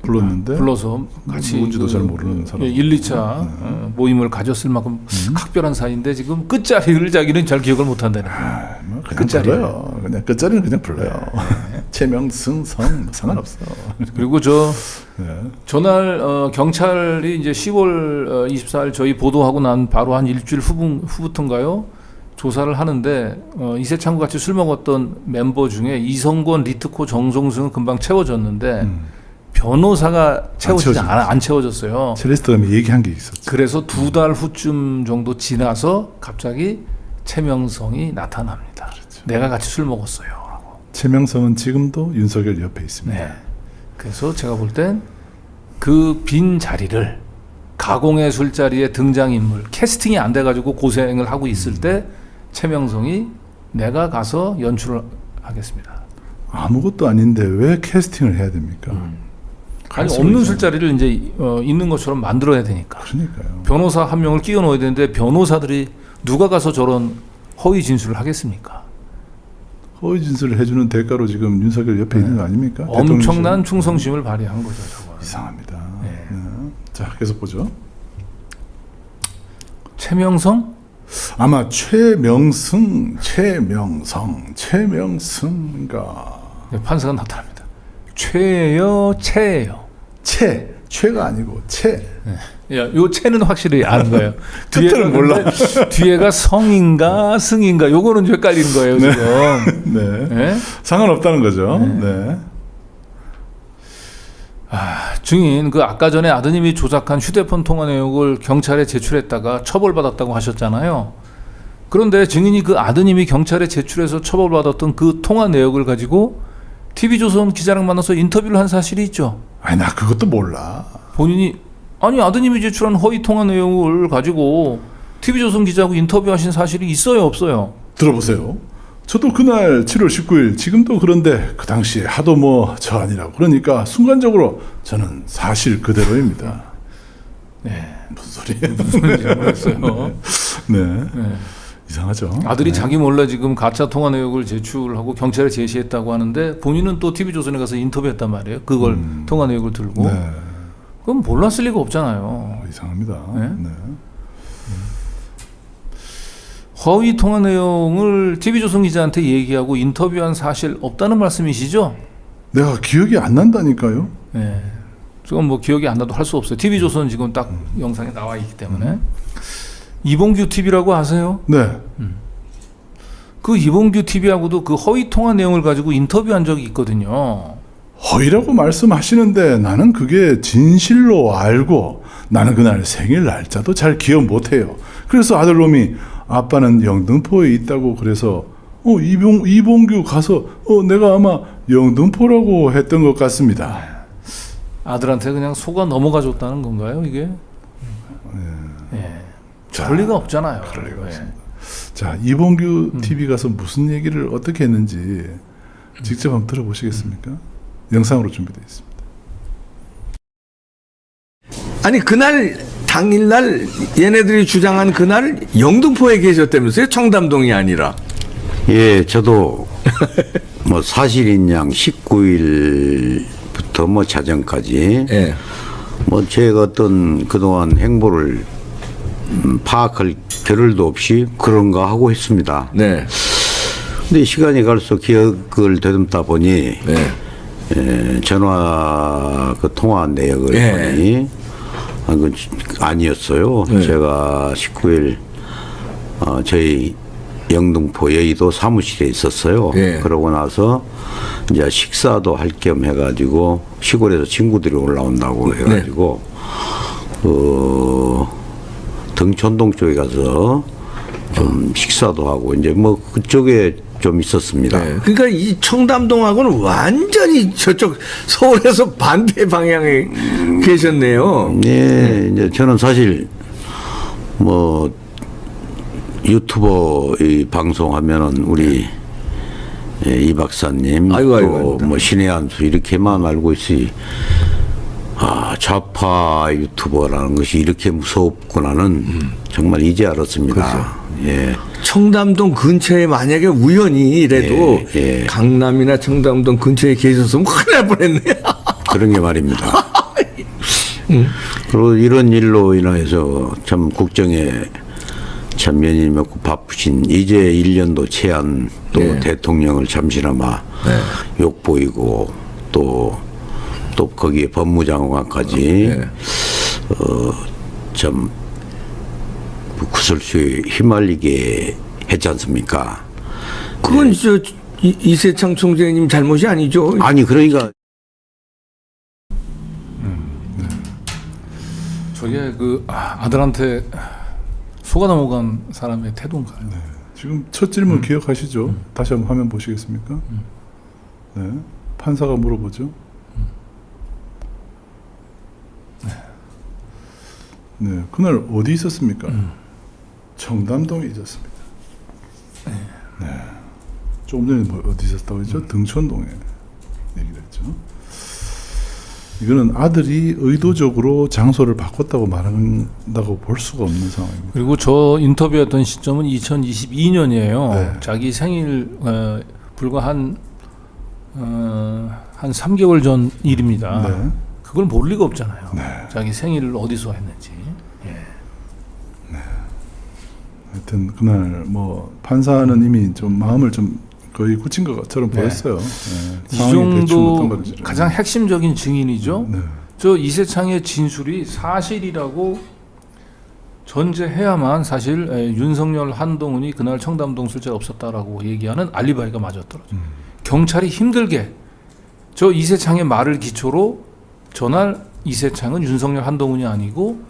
불러서 같이 뭔지도 잘 모르는 사람. 1, 2차 모임을 가졌을 만큼 각별한 사이인데 지금 끝자리를 자기는 잘 기억을 못한다는 거예요. 그냥 불러요. 그냥 끝자리는 그냥 불러요. 최명승 성 상관없어. 그리고 저날 경찰이 이제 10월 24일 저희 보도하고 난 바로 한 일주일 후부터인가요? 조사를 하는데 이세창과 같이 술 먹었던 멤버 중에 이성권, 리트코, 정종승은 금방 채워졌는데 변호사가 안 채워졌어요. 첼리스트가 얘기한 게 있었죠. 그래서 2달 후쯤 정도 지나서 갑자기 최명성이 나타납니다. 그렇죠. 내가 같이 술 먹었어요. 라고. 최명성은 지금도 윤석열 옆에 있습니다. 네. 그래서 제가 볼 땐 그 빈 자리를 가공의 술자리에 등장인물 캐스팅이 안 돼가지고 고생을 하고 있을 때 최명성이 내가 가서 연출을 하겠습니다. 아무것도 아닌데 왜 캐스팅을 해야 됩니까? 아니 없는 술자리를 이제 있는 것처럼 만들어야 되니까. 그러니까요. 변호사 한 명을 끼워 넣어야 되는데 변호사들이 누가 가서 저런 허위 진술을 하겠습니까? 허위 진술을 해주는 대가로 지금 윤석열 옆에 있는 거 아닙니까? 엄청난 충성심을 발휘한 거죠. 저거. 이상합니다. 네. 네. 자, 계속 보죠. 최명성? 아마 최명성인가. 네, 판사가 나타납니다. 최예요. 최가 아니고 최. 네. 요 최는 확실히 아는 거예요. 뒤에는 몰라. 뒤에가 성인가 승인가 요거는 헷갈리는 거예요. 네. 지금. 네. 네. 상관없다는 거죠. 네. 증인 아까 전에 아드님이 조작한 휴대폰 통화 내역을 경찰에 제출했다가 처벌받았다고 하셨잖아요. 그런데 증인이 그 아드님이 경찰에 제출해서 처벌받았던 그 통화 내역을 가지고 TV조선 기자랑 만나서 인터뷰를 한 사실이 있죠. 아니 나 그것도 몰라. 본인이 아니 아드님이 제출한 허위 통화 내용을 가지고 TV조선 기자하고 인터뷰하신 사실이 있어요, 없어요? 들어보세요. 저도 그날 7월 19일 지금도 그런데 그 당시에 하도 뭐 저 아니라고 그러니까 순간적으로 저는 사실 그대로입니다. 네. 무슨 소리예요? 무슨 말인지 모르겠어요. 네. 네. 이상하죠. 아들이 네. 자기 몰래 지금 가짜 통화 내역을 제출하고 경찰에 제시했다고 하는데 본인은 또 TV조선에 가서 인터뷰했단 말이에요. 그걸 통화 내역을 들고. 네. 그럼 몰랐을 리가 없잖아요. 이상합니다. 네? 네. 허위 통화 내용을 TV조선 기자한테 얘기하고 인터뷰한 사실 없다는 말씀이시죠? 내가 기억이 안 난다니까요. 네. 지금 뭐 기억이 안 나도 할 수 없어요. TV조선 지금 딱 영상에 나와 있기 때문에. 이봉규 TV라고 아세요? 네. 그 이봉규 TV하고도 그 허위 통화 내용을 가지고 인터뷰한 적이 있거든요. 허위라고 말씀하시는데 나는 그게 진실로 알고 나는 그날 생일 날짜도 잘 기억 못해요. 그래서 아들놈이 아빠는 영등포에 있다고 그래서 이봉규 가서 내가 아마 영등포라고 했던 것 같습니다. 아들한테 그냥 속아 넘어가 줬다는 건가요, 이게? 예. 그럴 리가 없잖아요. 그럴 리가 예. 없습니다. 자, 이봉규 TV 가서 무슨 얘기를 어떻게 했는지 직접 한번 들어보시겠습니까? 영상으로 준비되어 있습니다. 아니 그날 당일날 얘네들이 주장한 그날 영등포에 계셨다면서요? 청담동이 아니라. 예, 저도 뭐 사실인 양 19일부터 뭐 자정까지 예. 뭐 제가 어떤 그동안 행보를 파악할 겨를도 없이 그런가 하고 했습니다. 네. 근데 시간이 갈수록 기억을 되듬다 보니 네. 전화 그 통화 내역을 예. 보니 그건 아니었어요. 네. 제가 19일 저희 영등포 여의도 사무실에 있었어요. 예. 그러고 나서 이제 식사도 할 겸 해가지고 시골에서 친구들이 올라온다고 해가지고 등촌동 쪽에 가서 좀 식사도 하고 이제 뭐 그쪽에 좀 있었습니다. 네. 그러니까 이 청담동하고는 완전히 저쪽 서울에서 반대 방향에 계셨네요. 네, 이제 저는 사실 뭐 유튜버 이 방송하면은 우리 이 박사님 아이고, 또 뭐 신의 한수 이렇게만 알고 있으니 좌파 유튜버라는 것이 이렇게 무섭구나는 정말 이제 알았습니다. 예. 청담동 근처에 만약에 우연히라도 예. 강남이나 청담동 근처에 계셨으면 큰일 날 뻔했네. 그런 게 말입니다. 그리고 이런 일로 인해서 참 국정에 참 면이 맺고 바쁘신 이제 1년도 채한 또 네. 대통령을 잠시나마 욕보이고 또 거기에 법무장관까지 참 구설수에 휘말리게 했지 않습니까? 그건 저 이세창 총재님 잘못이 아니죠. 아니 그러니까 저게 그 아들한테 속아 넘어간 사람의 태도인가요? 지금 첫 질문 기억하시죠? 다시 한번 화면 보시겠습니까? 네. 판사가 물어보죠. 네. 그날 어디 있었습니까? 청담동에 있었습니다. 네. 조금 전에 뭐 어디 있었다고 했죠? 등촌동에 얘기를 했죠. 이거는 아들이 의도적으로 장소를 바꿨다고 말한다고 볼 수가 없는 상황입니다. 그리고 저 인터뷰했던 시점은 2022년이에요. 네. 자기 생일 불과 한 3개월 전 일입니다. 네. 그걸 모를 리가 없잖아요. 네. 자기 생일을 어디서 했는지. 예. 하여튼 그날 뭐 판사는 이미 좀 마음을 좀 거의 굳힌 것처럼 보였어요. 네. 이 상황이 대충 어떤 정도 건지 좀. 가장 핵심적인 증인이죠. 네. 저 이세창의 진술이 사실이라고 전제해야만 사실 윤석열 한동훈이 그날 청담동 술자가 없었다라고 얘기하는 알리바이가 맞아떨어져요. 경찰이 힘들게 저 이세창의 말을 기초로 전날 이세창은 윤석열 한동훈이 아니고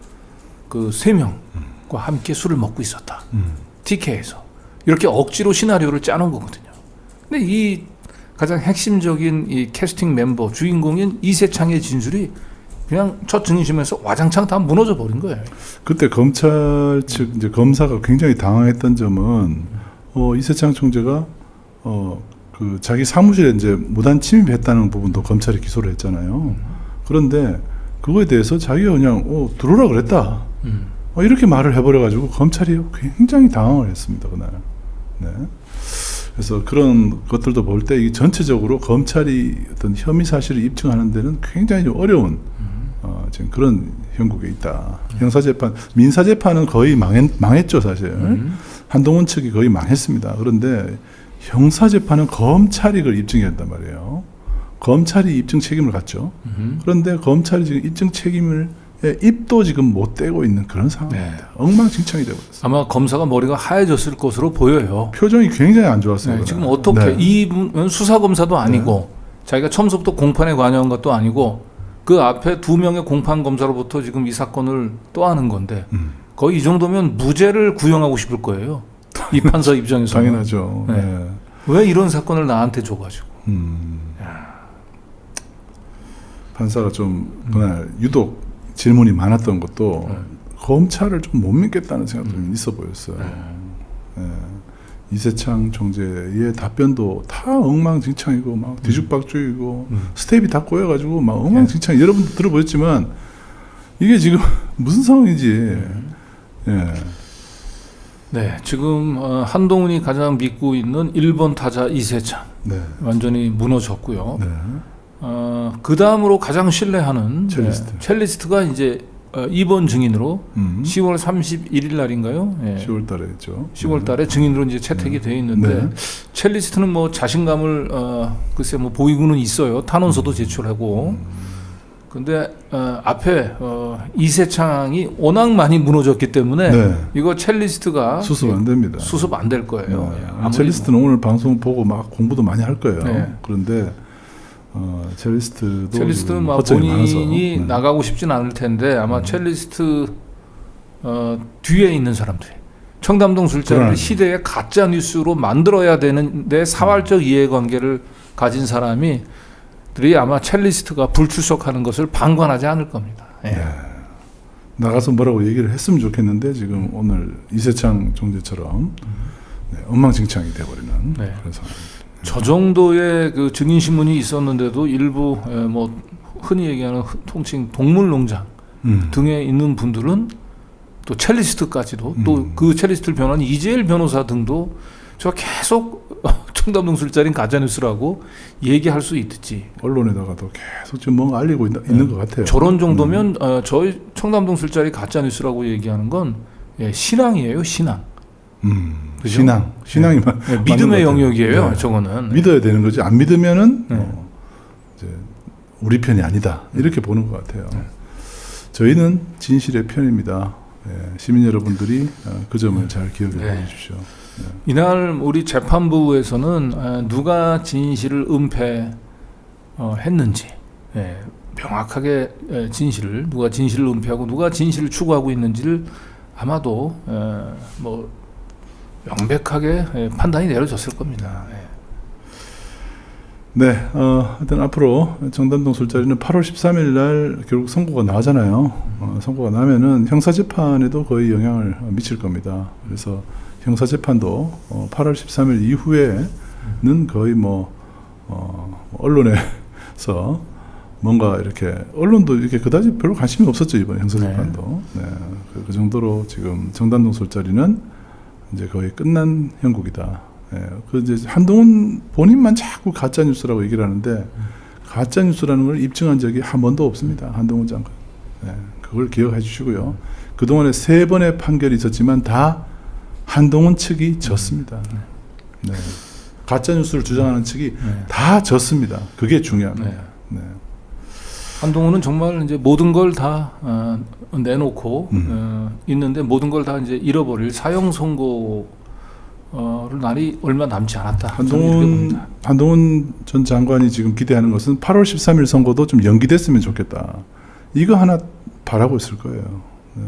그 3명과 함께 술을 먹고 있었다. TK에서 이렇게 억지로 시나리오를 짜놓은 거거든요. 근데 이 가장 핵심적인 이 캐스팅 멤버 주인공인 이세창의 진술이 그냥 첫 증인심에서 와장창 다 무너져 버린 거예요. 그때 검찰 측 이제 검사가 굉장히 당황했던 점은 이세창 총재가 그 자기 사무실에 이제 무단 침입했다는 부분도 검찰이 기소를 했잖아요. 그런데 그거에 대해서 자기가 그냥 들어오라 그랬다. 이렇게 말을 해버려가지고 검찰이 굉장히 당황을 했습니다 그날. 네. 그래서 그런 것들도 볼 때 이 전체적으로 검찰이 어떤 혐의 사실을 입증하는 데는 굉장히 좀 어려운 지금 그런 형국에 있다. 형사재판, 민사재판은 거의 망했죠 사실. 한동훈 측이 거의 망했습니다. 그런데 형사재판은 검찰이 그걸 입증해야 한단 말이에요. 검찰이 입증 책임을 갖죠. 그런데 검찰이 지금 입증 책임을 입도 지금 못 떼고 있는 그런 상황입니다. 네. 엉망진창이 되어버렸어요. 아마 검사가 머리가 하얘졌을 것으로 보여요. 표정이 굉장히 안 좋았어요. 네, 그날. 지금 어떻게 네. 이분은 수사검사도 아니고 자기가 처음부터 공판에 관여한 것도 아니고 그 앞에 2명의 공판검사로부터 지금 이 사건을 떠안은 건데 거의 이 정도면 무죄를 구형하고 싶을 거예요. 이 판사 입장에서. 당연하죠. 네. 네. 왜 이런 사건을 나한테 줘가지고. 판사가 좀 그날 유독 질문이 많았던 것도 검찰을 좀 못 믿겠다는 생각도 좀 있어 보였어요. 네. 이세창 총재의 답변도 다 엉망진창이고 막 뒤죽박죽이고 스텝이 다 꼬여가지고 막 엉망진창. 여러분도 들어보셨지만 이게 지금 무슨 상황인지. 예. 네, 지금 한동훈이 가장 믿고 있는 1번 타자 이세창 네. 완전히 무너졌고요. 네. 그 다음으로 가장 신뢰하는 첼리스트. 첼리스트가 이제 2번 증인으로 10월 31일 날인가요? 10월 달에 했죠. 10월 달에 증인으로 이제 채택이 돼 있는데 네. 첼리스트는 뭐 자신감을 글쎄 뭐 보이고는 있어요. 탄원서도 제출하고. 근데 앞에 이세창이 워낙 많이 무너졌기 때문에 네. 이거 첼리스트가 수습 안 됩니다. 수습 안 될 거예요. 네. 아무리 첼리스트는 오늘 방송 보고 막 공부도 많이 할 거예요. 네. 그런데 첼리스트도 첼리스트는 막 허점이 많아서. 본인이 네. 나가고 싶진 않을 텐데 아마 첼리스트 뒤에 있는 사람들이 청담동 술자리를 불안하죠. 시대의 가짜 뉴스로 만들어야 되는데 사활적 이해관계를 가진 사람이 들이 아마 첼리스트가 불출석하는 것을 방관하지 않을 겁니다. 예. 네. 나가서 뭐라고 얘기를 했으면 좋겠는데 지금 오늘 이세창 총재처럼 엉망진창이 돼버리는 네. 그런 상황. 저 정도의 그 증인 신문이 있었는데도 일부 뭐 흔히 얘기하는 통칭 동물농장 등에 있는 분들은 또 첼리스트까지도 또 그 첼리스트를 변호한 이재일 변호사 등도 저 계속 청담동 술자리는 가짜뉴스라고 얘기할 수 있듯이 언론에다가도 계속 지금 뭔가 알리고 있는 것 같아요. 저런 정도면 저희 청담동 술자리 가짜뉴스라고 얘기하는 건 신앙이에요, 신앙. 그죠? 신앙이 믿음의 영역이에요. 네. 저거는 믿어야 되는 거지. 안 믿으면은 이제 우리 편이 아니다 이렇게 보는 것 같아요. 저희는 진실의 편입니다. 시민 여러분들이 그 점을 잘 기억해 주십시오. 이날 우리 재판부에서는 누가 진실을 은폐했는지 명확하게 누가 진실을 은폐하고 누가 진실을 추구하고 있는지를 아마도 뭐 명백하게 판단이 내려졌을 겁니다. 네, 하여튼 앞으로 청담동 술자리는 8월 13일 날 결국 선고가 나잖아요. 선고가 나면은 형사재판에도 거의 영향을 미칠 겁니다. 그래서 형사재판도 8월 13일 이후에는 거의 언론에서 뭔가 이렇게 언론도 이렇게 그다지 별로 관심이 없었죠 이번 형사재판도. 네. 그 정도로 지금 청담동 술자리는 이제 거의 끝난 형국이다. 그 이제 한동훈 본인만 자꾸 가짜 뉴스라고 얘기를 하는데 가짜 뉴스라는 걸 입증한 적이 한 번도 없습니다. 한동훈 장관. 그걸 기억해 주시고요. 그 동안에 3번의 판결이 있었지만 다 한동훈 측이 졌습니다. 네. 가짜 뉴스를 주장하는 측이 다 졌습니다. 그게 중요합니다. 네. 한동훈은 정말 이제 모든 걸 다 내놓고 있는데 모든 걸 다 이제 잃어버릴 사형 선고를 날이 얼마 남지 않았다. 한동훈 전 장관이 지금 기대하는 것은 8월 13일 선고도 좀 연기됐으면 좋겠다. 이거 하나 바라고 있을 거예요. 네.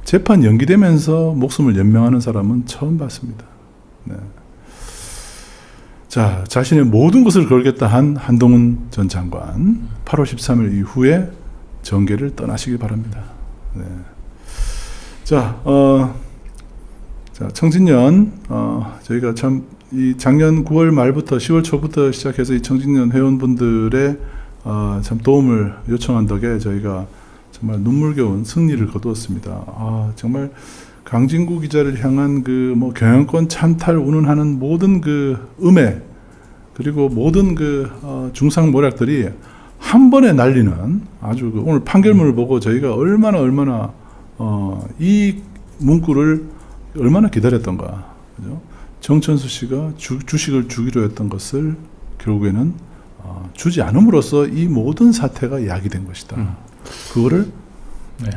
재판 연기되면서 목숨을 연명하는 사람은 처음 봤습니다. 네. 자, 자신의 모든 것을 걸겠다 한 한동훈 전 장관 8월 13일 이후에 정계를 떠나시기 바랍니다. 네. 자, 자, 청진년 저희가 참 이 작년 9월 말부터 10월 초부터 시작해서 이 청진년 회원분들의 참 도움을 요청한 덕에 저희가 정말 눈물겨운 승리를 거두었습니다. 정말 강진구 기자를 향한 그 뭐 경영권 찬탈 운운하는 모든 그 음해 그리고 모든 그 중상 모략들이 한 번에 날리는 아주 그 오늘 판결문을 보고 저희가 얼마나 이 문구를 얼마나 기다렸던가. 그죠? 정천수 씨가 주식을 주기로 했던 것을 결국에는 주지 않음으로써 이 모든 사태가 야기된 것이다. 그거를 네.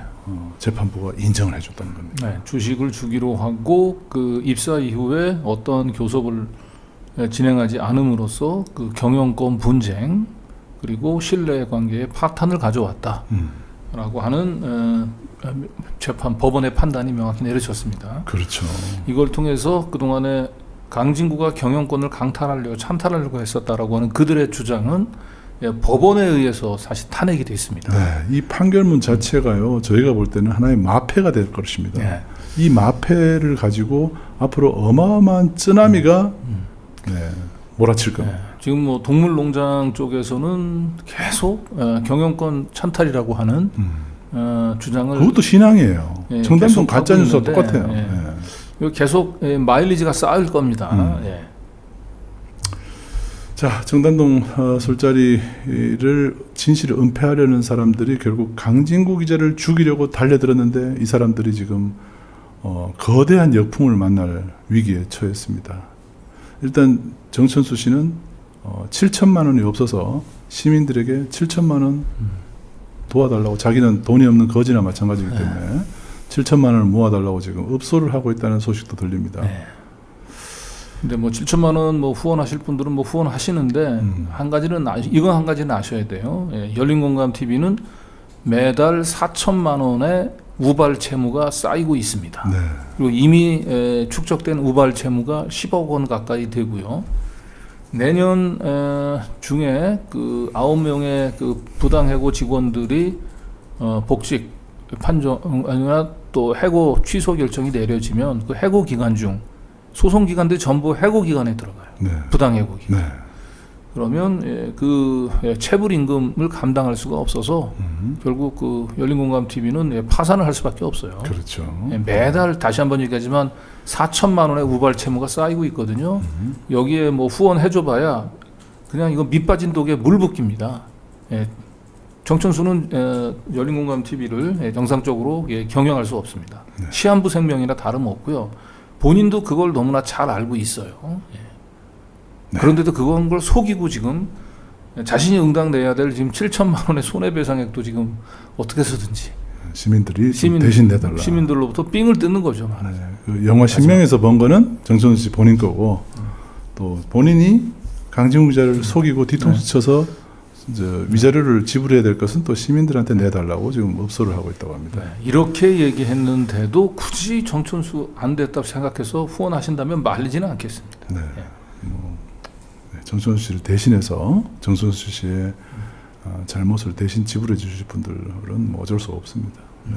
재판부가 인정을 해줬다는 겁니다. 네, 주식을 주기로 하고 그 입사 이후에 어떤 교섭을 진행하지 않음으로써 그 경영권 분쟁 그리고 신뢰 관계의 파탄을 가져왔다라고 하는 법원의 판단이 명확히 내려졌습니다. 그렇죠. 이걸 통해서 그동안에 강진구가 경영권을 찬탈하려고 했었다라고 하는 그들의 주장은 법원에 의해서 사실 탄핵이 됐습니다. 네, 이 판결문 자체가요, 저희가 볼 때는 하나의 마패가 될 것입니다. 네. 이 마패를 가지고 앞으로 어마어마한 쓰나미가 몰아칠 겁니다. 네. 지금 뭐 동물농장 쪽에서는 계속 경영권 찬탈이라고 하는 주장을 그것도 신앙이에요. 예, 정당성 계속 가짜 하고 뉴스와 있는데, 똑같아요. 예. 예. 이거 계속 마일리지가 쌓일 겁니다. 예. 자, 정단동 술자리를 진실을 은폐하려는 사람들이 결국 강진구 기자를 죽이려고 달려들었는데 이 사람들이 지금 거대한 역풍을 만날 위기에 처했습니다. 일단 정천수 씨는 7천만 원이 없어서 시민들에게 7천만 원 도와달라고, 자기는 돈이 없는 거지나 마찬가지이기 때문에 7천만 원을 모아달라고 지금 읍소를 하고 있다는 소식도 들립니다. 네. 근데 뭐 7천만 원 뭐 후원하실 분들은 뭐 후원하시는데 이건 한 가지는 아셔야 돼요. 열린공감 TV는 매달 4천만 원의 우발 채무가 쌓이고 있습니다. 네. 그리고 이미 축적된 우발 채무가 10억 원 가까이 되고요. 내년 중에 그 9명의 그 부당해고 직원들이 복직 판정이나 또 해고 취소 결정이 내려지면 그 해고 기간 중 소송 기관들이 전부 해고 기간에 들어가요. 네. 부당해고 기간. 네. 그러면 그 체불 임금을 감당할 수가 없어서 결국 그 열린공감 TV는 파산을 할 수밖에 없어요. 그렇죠. 매달 다시 한번 얘기하지만 4천만 원의 우발 채무가 쌓이고 있거든요. 여기에 뭐 후원해줘봐야 그냥 이거 밑빠진 독에 물 붓깁니다. 정천수는 열린공감 TV를 정상적으로 경영할 수 없습니다. 네. 시한부 생명이나 다름없고요. 본인도 그걸 너무나 잘 알고 있어요. 네. 그런데도 그건 걸 속이고 지금 자신이 응당내야 될 지금 7천만 원의 손해배상액도 지금 어떻게 해서든지 시민들이 대신 내달라. 시민들로부터 삥을 뜯는 거죠. 네. 그 영화 신명에서 번 거는 정천수 씨 본인 거고 또 본인이 강진구 기자를 속이고 뒤통수 쳐서 위자료를 지불해야 될 것은 또 시민들한테 내달라고 지금 읍소를 하고 있다고 합니다. 이렇게 얘기했는데도 굳이 정천수 안 됐다고 생각해서 후원하신다면 말리지는 않겠습니다. 네. 정천수 씨를 대신해서 정천수 씨의 잘못을 대신 지불해 주실 분들은 뭐 어쩔 수 없습니다. 네.